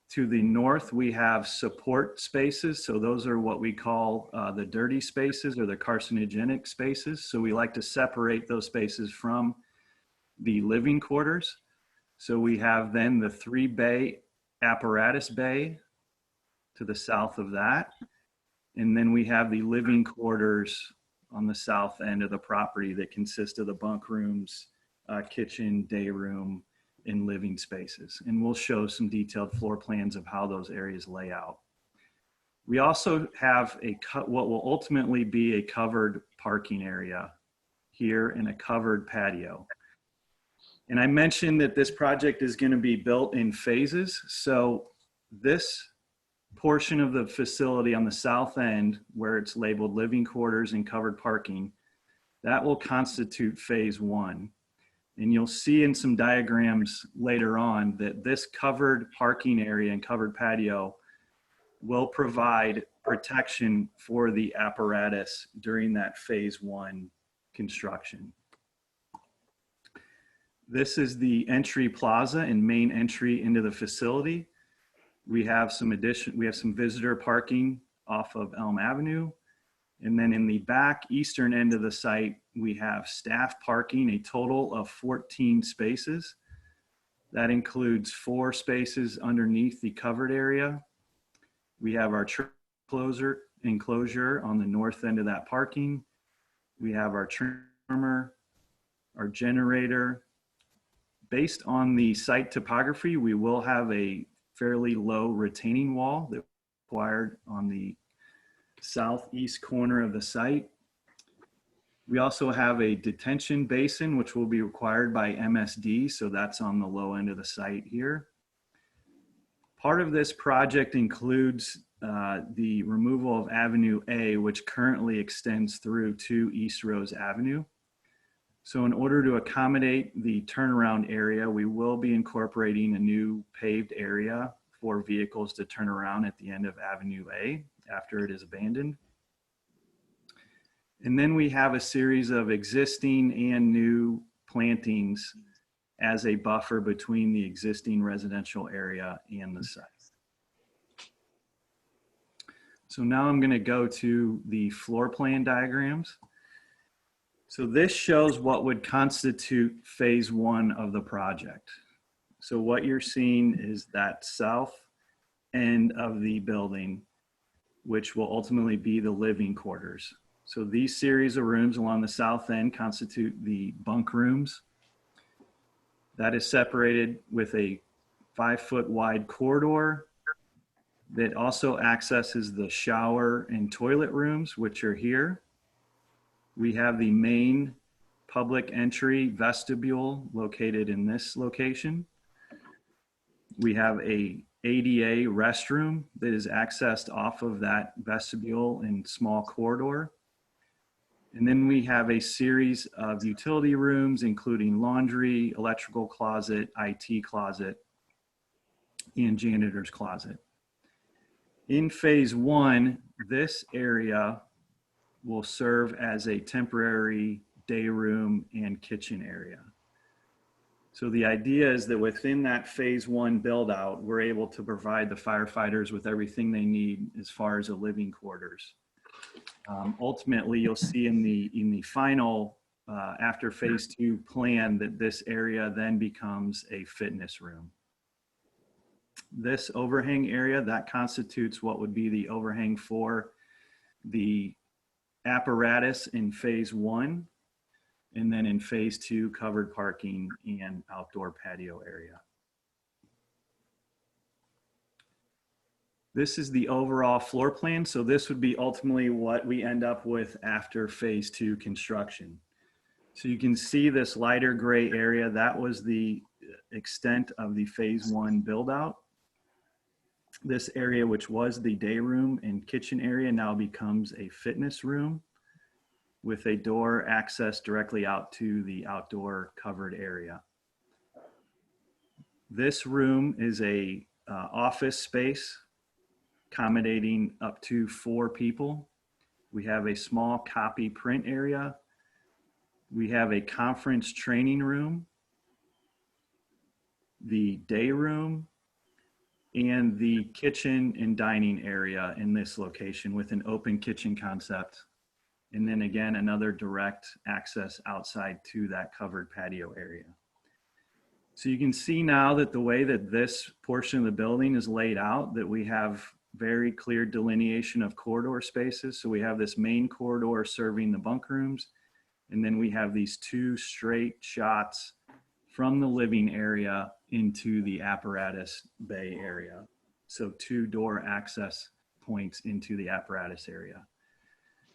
to the north, we have support spaces. So those are what we call the dirty spaces or the carcinogenic spaces. So we like to separate those spaces from the living quarters. So we have then the 3-bay apparatus bay to the south of that. And then we have the living quarters on the south end of the property that consist of the bunk rooms, kitchen, day room, in living spaces. And we'll show some detailed floor plans of how those areas lay out. We also have what will ultimately be a covered parking area here and a covered patio. And I mentioned that this project is going to be built in phases. So this portion of the facility on the south end, where it's labeled living quarters and covered parking, that will constitute phase 1. And you'll see in some diagrams later on that this covered parking area and covered patio will provide protection for the apparatus during that phase 1 construction. This is the entry plaza and main entry into the facility. We have some visitor parking off of Elm Avenue. And then in the back eastern end of the site, we have staff parking, a total of 14 spaces. That includes 4 spaces underneath the covered area. We have our enclosure on the north end of that parking. We have our transformer, our generator. Based on the site topography, we will have a fairly low retaining wall that's required on the southeast corner of the site. We also have a detention basin, which will be required by MSD, so that's on the low end of the site here. Part of this project includes the removal of Avenue A, which currently extends through to East Rose Avenue. So in order to accommodate the turnaround area, we will be incorporating a new paved area for vehicles to turn around at the end of Avenue A after it is abandoned. And then we have a series of existing and new plantings as a buffer between the existing residential area and the site. So now I'm going to go to the floor plan diagrams. So this shows what would constitute phase one of the project. So what you're seeing is that south end of the building, which will ultimately be the living quarters. So these series of rooms along the south end constitute the bunk rooms. That is separated with a 5-foot wide corridor that also accesses the shower and toilet rooms, which are here. We have the main public entry vestibule located in this location. We have a ADA restroom that is accessed off of that vestibule and small corridor. And then we have a series of utility rooms, including laundry, electrical closet, IT closet, and janitor's closet. In phase one, this area will serve as a temporary day room and kitchen area. So the idea is that within that phase one build out, we're able to provide the firefighters with everything they need as far as the living quarters. Ultimately, you'll see in the final after phase two plan that this area then becomes a fitness room. This overhang area, that constitutes what would be the overhang for the apparatus in phase one, and then in phase two, covered parking and outdoor patio area. This is the overall floor plan. So this would be ultimately what we end up with after phase two construction. So you can see this lighter gray area, that was the extent of the phase one build out. This area, which was the day room and kitchen area, now becomes a fitness room with a door access directly out to the outdoor covered area. This room is a office space accommodating up to 4 people. We have a small copy print area. We have a conference training room, the day room, and the kitchen and dining area in this location with an open kitchen concept. And then again, another direct access outside to that covered patio area. So you can see now that the way that this portion of the building is laid out, that we have very clear delineation of corridor spaces. So we have this main corridor serving the bunk rooms, and then we have these 2 straight shots from the living area into the apparatus bay area. So 2 door access points into the apparatus area.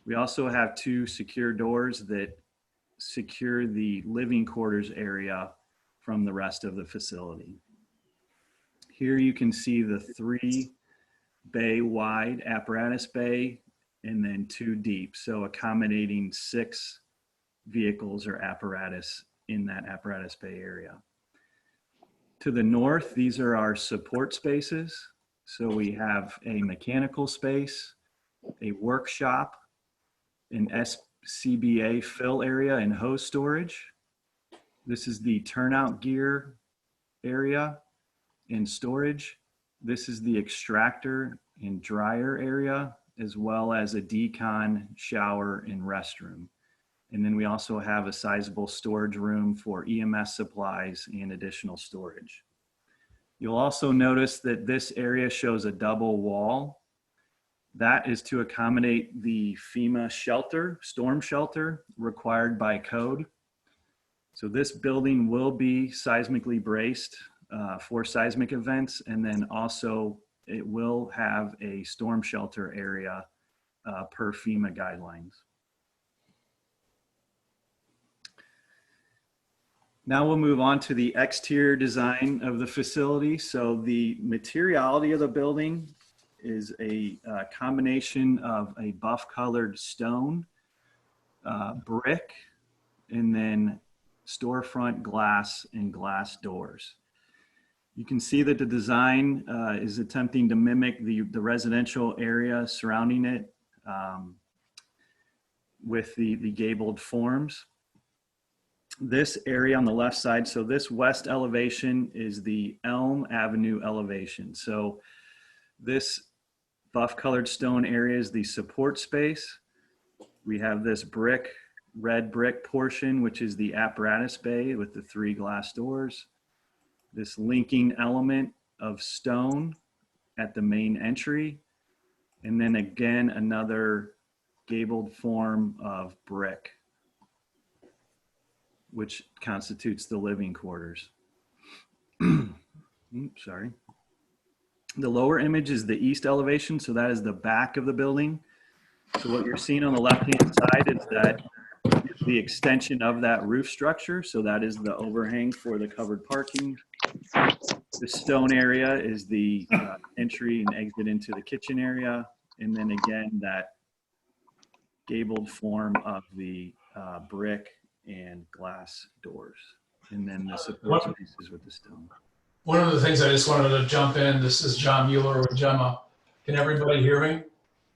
We also have 2 secure doors that secure the living quarters area from the rest of the facility. Here you can see the 3 bay wide apparatus bay and then 2 deep. So accommodating 6 vehicles or apparatus in that apparatus bay area. To the north, these are our support spaces. So we have a mechanical space, a workshop, an SCBA fill area and hose storage. This is the turnout gear area and storage. This is the extractor and dryer area, as well as a decon, shower, and restroom. And then we also have a sizable storage room for EMS supplies and additional storage. You'll also notice that this area shows a double wall. That is to accommodate the FEMA shelter, storm shelter required by code. So this building will be seismically braced for seismic events, and then also it will have a storm shelter area per FEMA guidelines. Now we'll move on to the exterior design of the facility. So the materiality of the building is a combination of a buff colored stone, brick, and then storefront glass and glass doors. You can see that the design is attempting to mimic the residential area surrounding it with the gabled forms. This area on the left side, so this west elevation is the Elm Avenue elevation. So this buff colored stone area is the support space. We have this red brick portion, which is the apparatus bay with the 3 glass doors. This linking element of stone at the main entry. And then again, another gabled form of brick, which constitutes the living quarters. Oops, sorry. The lower image is the east elevation, so that is the back of the building. So what you're seeing on the left-hand side is that the extension of that roof structure. So that is the overhang for the covered parking. The stone area is the entry and exit into the kitchen area. And then again, that gabled form of the brick and glass doors. And then the support pieces with the stone. One of the things I just wanted to jump in, this is John Mueller with Gemma. Can everybody hear me?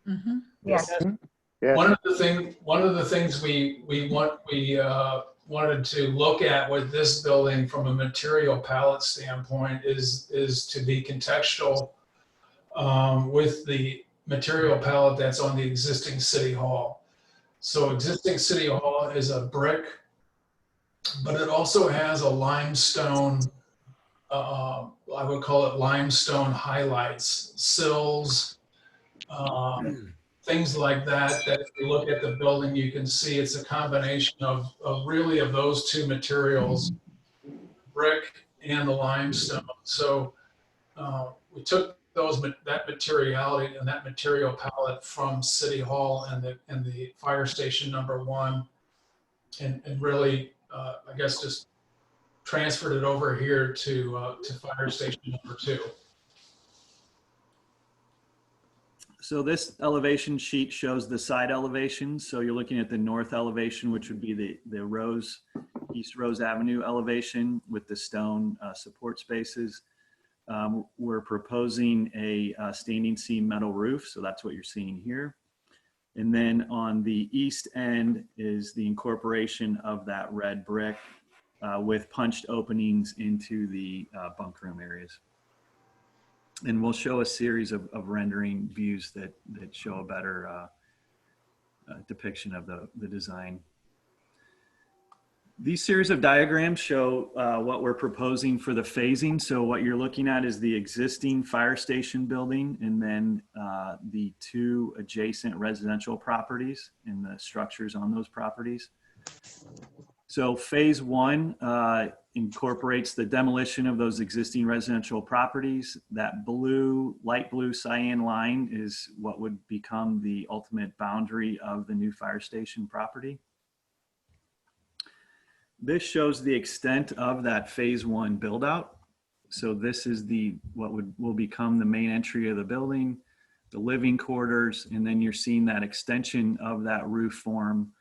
Mm-hmm. Yes. Yeah. One of the things we wanted to look at with this building from a material palette standpoint is to be contextual with the material palette that's on the existing city hall. So existing city hall is a brick, but it also has a limestone, I would call it limestone highlights, sills, things like that, that if you look at the building, you can see it's a combination of really of those two materials, brick and the limestone. So we took that materiality and that material palette from City Hall and the fire station #1 and really, I guess, just transferred it over here to fire station #2. So this elevation sheet shows the side elevations. So you're looking at the north elevation, which would be the East Rose Avenue elevation with the stone support spaces. We're proposing a standing seam metal roof. So that's what you're seeing here. And then on the east end is the incorporation of that red brick with punched openings into the bunk room areas. And we'll show a series of rendering views that show a better depiction of the design. These series of diagrams show what we're proposing for the phasing. So what you're looking at is the existing fire station building and then the 2 adjacent residential properties and the structures on those properties. So phase 1 incorporates the demolition of those existing residential properties. That light blue cyan line is what would become the ultimate boundary of the new fire station property. This shows the extent of that phase 1 build out. So this is what will become the main entry of the building, the living quarters, and then you're seeing that extension of that roof form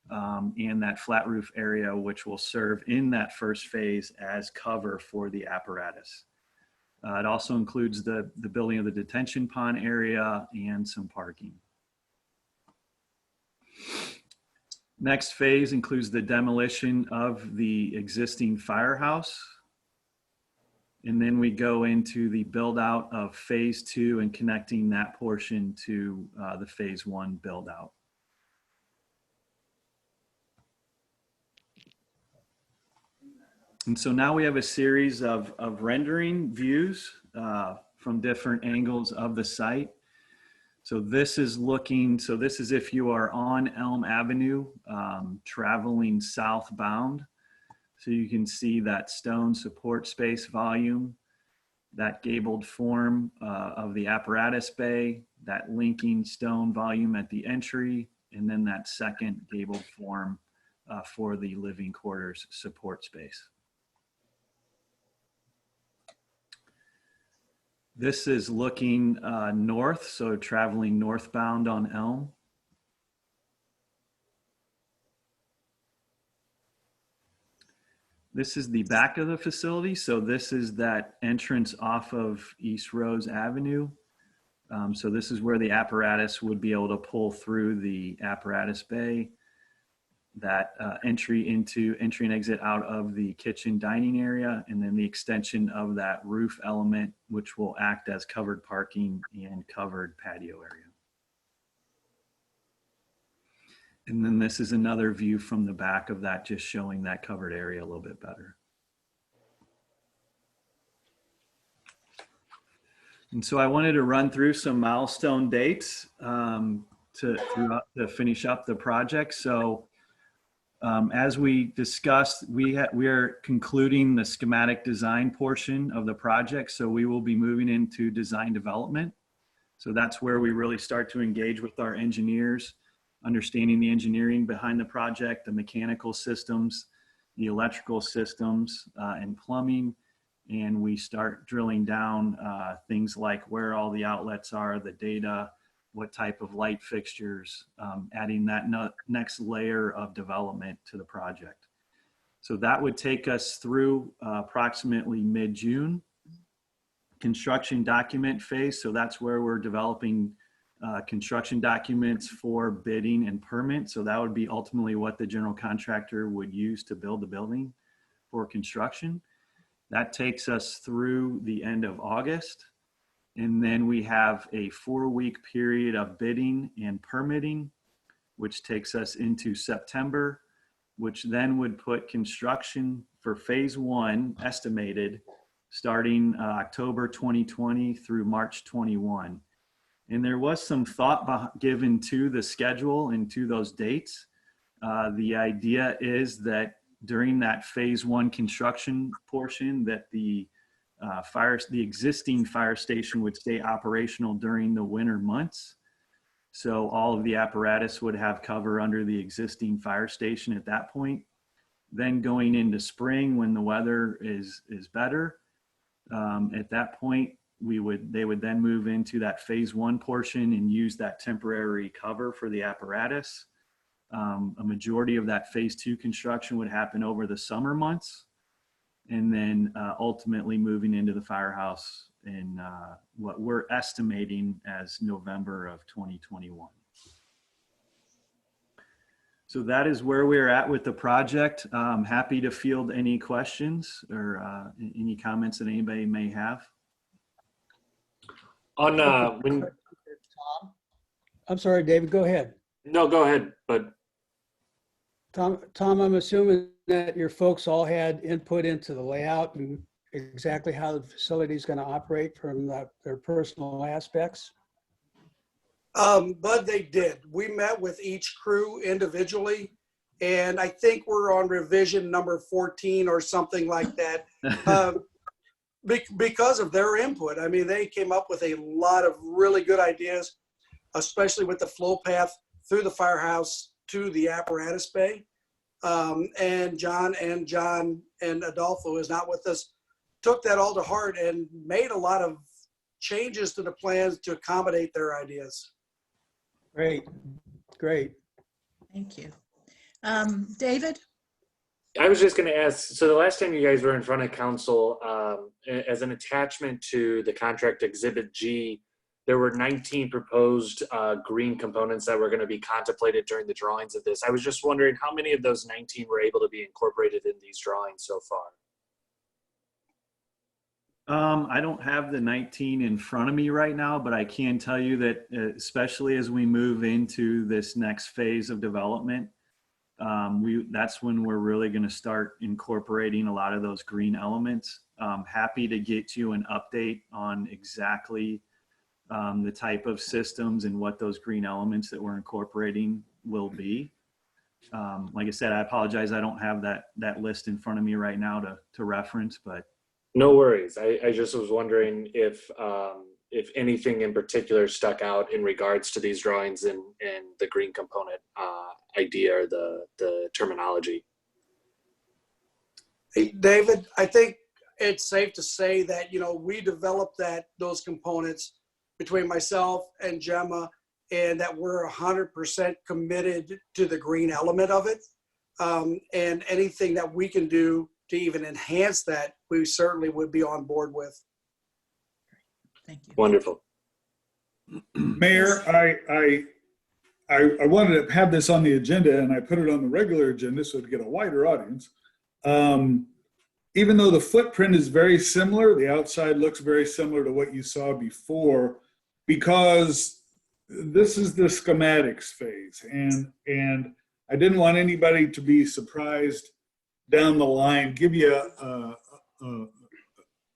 and that flat roof area, which will serve in that first phase as cover for the apparatus. It also includes the building of the detention pond area and some parking. Next phase includes the demolition of the existing firehouse. And then we go into the build out of phase 2 and connecting that portion to the phase 1 build out. And so now we have a series of rendering views from different angles of the site. So this is if you are on Elm Avenue traveling southbound. So you can see that stone support space volume, that gabled form of the apparatus bay, that linking stone volume at the entry, and then that second gabled form for the living quarters support space. This is looking north, so traveling northbound on Elm. This is the back of the facility. So this is that entrance off of East Rose Avenue. So this is where the apparatus would be able to pull through the apparatus bay. That entry and exit out of the kitchen dining area, and then the extension of that roof element, which will act as covered parking and covered patio area. And then this is another view from the back of that, just showing that covered area a little bit better. And so I wanted to run through some milestone dates to finish up the project. So as we discussed, we are concluding the schematic design portion of the project. So we will be moving into design development. So that's where we really start to engage with our engineers, understanding the engineering behind the project, the mechanical systems, the electrical systems, and plumbing. And we start drilling down things like where all the outlets are, the data, what type of light fixtures, adding that next layer of development to the project. So that would take us through approximately mid-June. Construction document phase, so that's where we're developing construction documents for bidding and permit. So that would be ultimately what the general contractor would use to build the building for construction. That takes us through the end of August. And then we have a 4-week period of bidding and permitting, which takes us into September, which then would put construction for phase 1 estimated starting October 2020 through March 21. And there was some thought given to the schedule and to those dates. The idea is that during that phase 1 construction portion, that the existing fire station would stay operational during the winter months. So all of the apparatus would have cover under the existing fire station at that point. Then going into spring, when the weather is better, at that point, they would then move into that phase 1 portion and use that temporary cover for the apparatus. A majority of that phase 2 construction would happen over the summer months, and then ultimately moving into the firehouse in what we're estimating as November of 2021. So that is where we're at with the project. I'm happy to field any questions or any comments that anybody may have. On when, I'm sorry, David, go ahead. no, go ahead, but Tom, I'm assuming that your folks all had input into the layout and exactly how the facility is going to operate from their personal aspects. Bud, they did. We met with each crew individually, and I think we're on revision number 14 or something like that. Because of their input. I mean, they came up with a lot of really good ideas, especially with the flow path through the firehouse to the apparatus bay. And John and Adolfo is not with us, took that all to heart and made a lot of changes to the plans to accommodate their ideas. Great, great. Thank you. David? I was just going to ask, so the last time you guys were in front of council, as an attachment to the contract exhibit G, there were 19 proposed green components that were going to be contemplated during the drawings of this. I was just wondering how many of those 19 were able to be incorporated in these drawings so far? I don't have the 19 in front of me right now, but I can tell you that especially as we move into this next phase of development, that's when we're really going to start incorporating a lot of those green elements. Happy to get you an update on exactly the type of systems and what those green elements that we're incorporating will be. Like I said, I apologize. I don't have that list in front of me right now to reference, but. No worries. I just was wondering if anything in particular stuck out in regards to these drawings and the green component idea or the terminology. Hey, David, I think it's safe to say that, we developed those components between myself and Gemma, and that we're 100% committed to the green element of it. And anything that we can do to even enhance that, we certainly would be on board with. Thank you. Wonderful. Mayor, I wanted to have this on the agenda, and I put it on the regular agenda so to get a wider audience. Even though the footprint is very similar, the outside looks very similar to what you saw before, because this is the schematics phase, and I didn't want anybody to be surprised down the line. Give you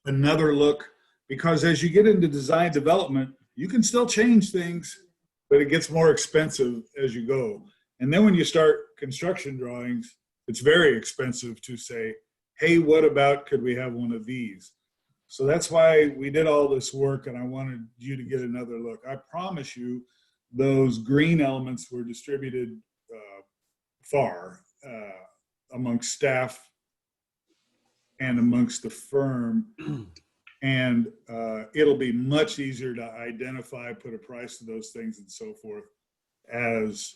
another look, because as you get into design development, you can still change things, but it gets more expensive as you go. And then when you start construction drawings, it's very expensive to say, hey, what about, could we have one of these? So that's why we did all this work, and I wanted you to get another look. I promise you, those green elements were distributed far amongst staff and amongst the firm. And it'll be much easier to identify, put a price to those things and so forth as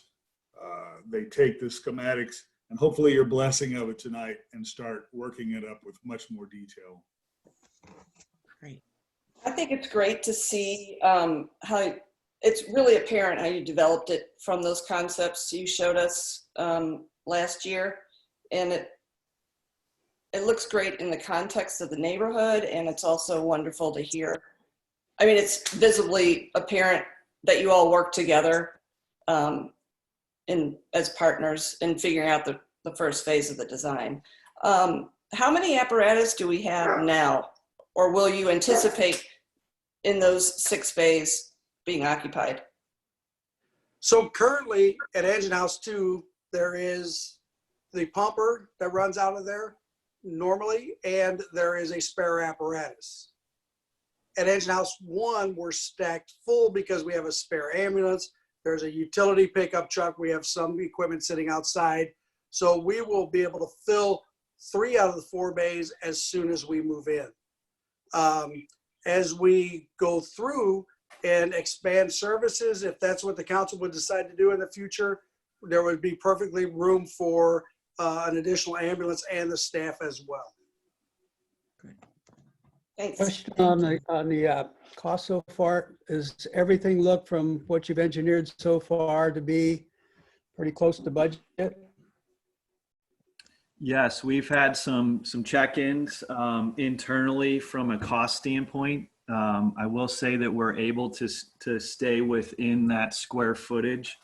they take the schematics and hopefully your blessing of it tonight and start working it up with much more detail. Great. I think it's great to see how it's really apparent how you developed it from those concepts you showed us last year. And it looks great in the context of the neighborhood, and it's also wonderful to hear. I mean, it's visibly apparent that you all work together as partners in figuring out the first phase of the design. How many apparatus do we have now, or will you anticipate in those 6 bays being occupied? So currently at Engine House 2, there is the pumper that runs out of there normally, and there is a spare apparatus. At Engine House 1, we're stacked full because we have a spare ambulance. There's a utility pickup truck. We have some equipment sitting outside. So we will be able to fill 3 out of the 4 bays as soon as we move in. As we go through and expand services, if that's what the council would decide to do in the future, there would be perfectly room for an additional ambulance and the staff as well. Thanks. Question on the cost so far. Is everything look from what you've engineered so far to be pretty close to budget? Yes, we've had some check-ins internally from a cost standpoint. I will say that we're able to stay within that square footage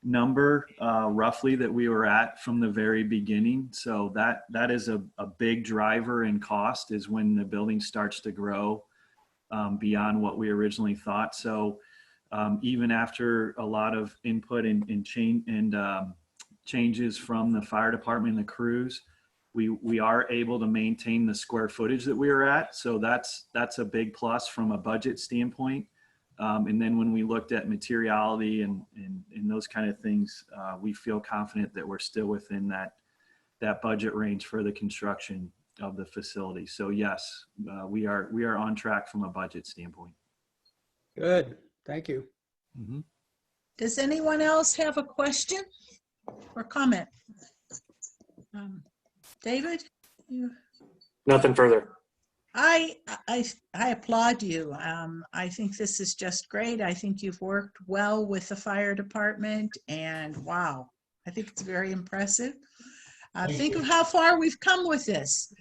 number roughly that we were at from the very beginning. So that is a big driver in cost, is when the building starts to grow beyond what we originally thought. So even after a lot of input and changes from the fire department and the crews, we are able to maintain the square footage that we were at. So that's a big plus from a budget standpoint. And then when we looked at materiality and those kind of things, we feel confident that we're still within that budget range for the construction of the facility. So yes, we are on track from a budget standpoint. Good, thank you. Mm-hmm. Does anyone else have a question or comment? David? Nothing further. I applaud you. I think this is just great. I think you've worked well with the fire department, and wow, I think it's very impressive. Think of how far we've come with this.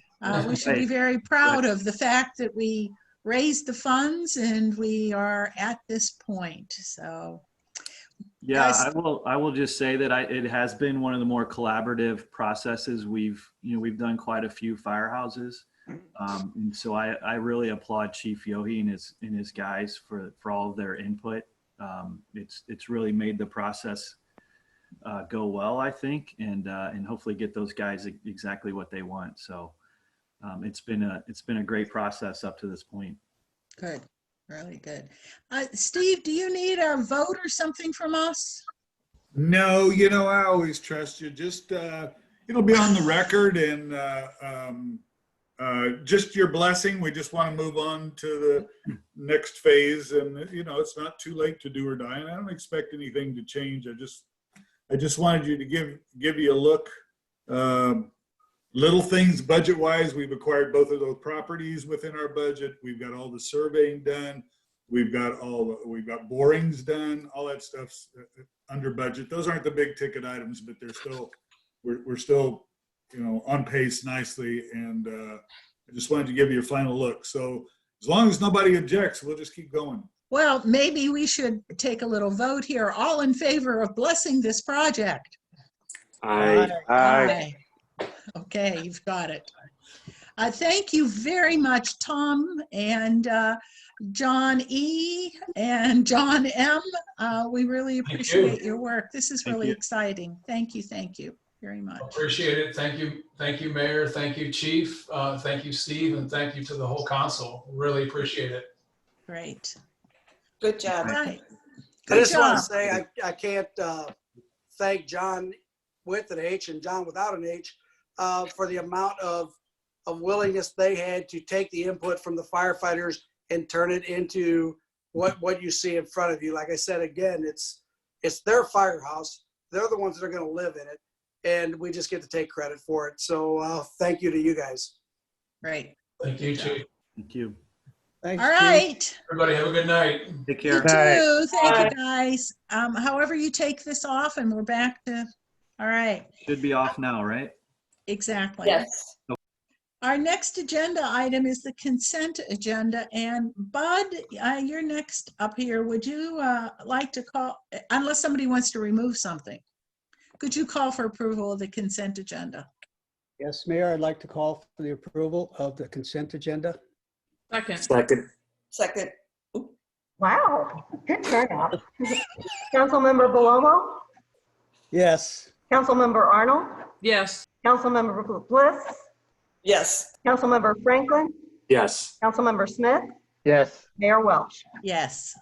We should be very proud of the fact that we raised the funds and we are at this point. So yeah, I will just say that it has been one of the more collaborative processes. We've done quite a few firehouses. And so I really applaud Chief Yohe and his guys for all of their input. It's really made the process go well, I think, and hopefully get those guys exactly what they want. So it's been a great process up to this point. Good, really good. Steve, do you need a vote or something from us? No, I always trust you. Just it'll be on the record, and just your blessing. We just want to move on to the next phase, and it's not too late to do or die, and I don't expect anything to change. I just wanted you to give you a look, little things budget-wise. We've acquired both of those properties within our budget. We've got all the surveying done. We've got borings done. All that stuff's under budget. Those aren't the big ticket items, but they're still, we're still, on pace nicely. And I just wanted to give you a final look. So as long as nobody objects, we'll just keep going. Well, maybe we should take a little vote here. All in favor of blessing this project? Aye. Okay, you've got it. Thank you very much, Tom and John E. and John M. We really appreciate your work. This is really exciting. Thank you very much. Appreciate it. Thank you, Mayor. Thank you, Chief. Thank you, Steve, and thank you to the whole council. Really appreciate it. Great. Good job. Right. I just want to say I can't thank John with an H and John without an H for the amount of willingness they had to take the input from the firefighters and turn it into what you see in front of you. Like I said, again, it's their firehouse. They're the ones that are going to live in it, and we just get to take credit for it. So thank you to you guys. Great. Thank you, Chief. Thank you. Thanks, All right. Everybody have a good night. Take You care. too. Thank you, guys. However you take this off, and we're back to, all right. Should be off now, right? Exactly. Yes. Our next agenda item is the consent agenda. And Bud, you're next up here. Would you like to call, unless somebody wants to remove something, could you call for approval of the consent agenda? Yes, Mayor, I'd like to call for the approval of the consent agenda. Second. Wow, good turnout. Councilmember Belomo, Yes. Councilmember Arnold, Yes. Councilmember Bliss, Yes. Councilmember Franklin, Yes. Councilmember Smith, Yes. Mayor Welch. Yes.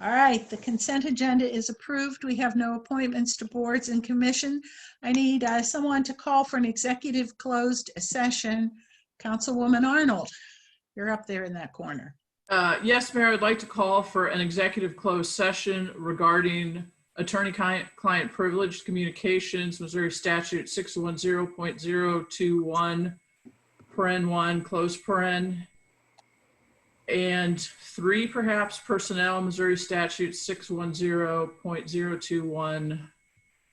All right, the consent agenda is approved. We have no appointments to boards and commission. I need someone to call for an executive closed session. Councilwoman Arnold, you're up there in that corner. Yes, Mayor, I'd like to call for an executive closed session regarding attorney-client privileged communications, Missouri Statute 610.021, paren 1, close paren, and 3, perhaps, personnel, Missouri Statute 610.021,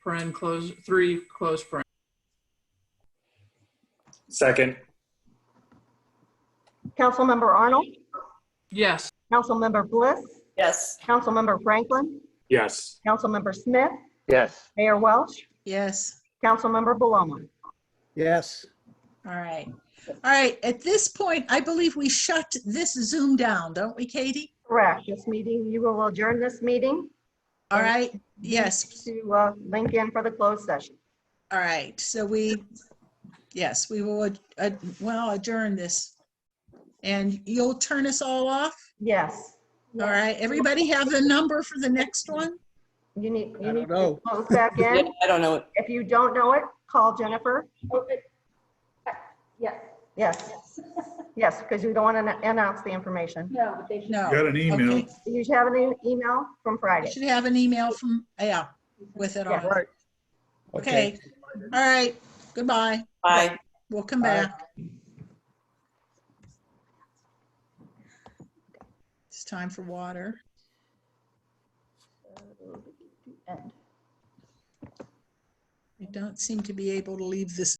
paren close 3, close paren. Second. Councilmember Arnold, Yes. Councilmember Bliss, Yes. Councilmember Franklin, Yes. Councilmember Smith, Yes. Mayor Welch, Yes. Councilmember Belomo. Yes. All right. All right. At this point, I believe we shut this Zoom down, don't we, Katie? Correct. This meeting, you will adjourn this meeting. All right. Yes. To link in for the closed session. All right. So we will adjourn this. And you'll turn us all off? Yes. All right. Everybody have the number for the next one? You need I don't to know. close back Yeah, in. I don't know it. If you don't know it, call Jennifer. Yes. Yes. Yes, because you don't want to announce the information. No, but they should. No. Got an email. Okay. You should have an email from I Friday. should have an email from, with it on. Right. Okay. All right. Goodbye. Bye. We'll come back. It's time for water. End. I don't seem to be able to leave this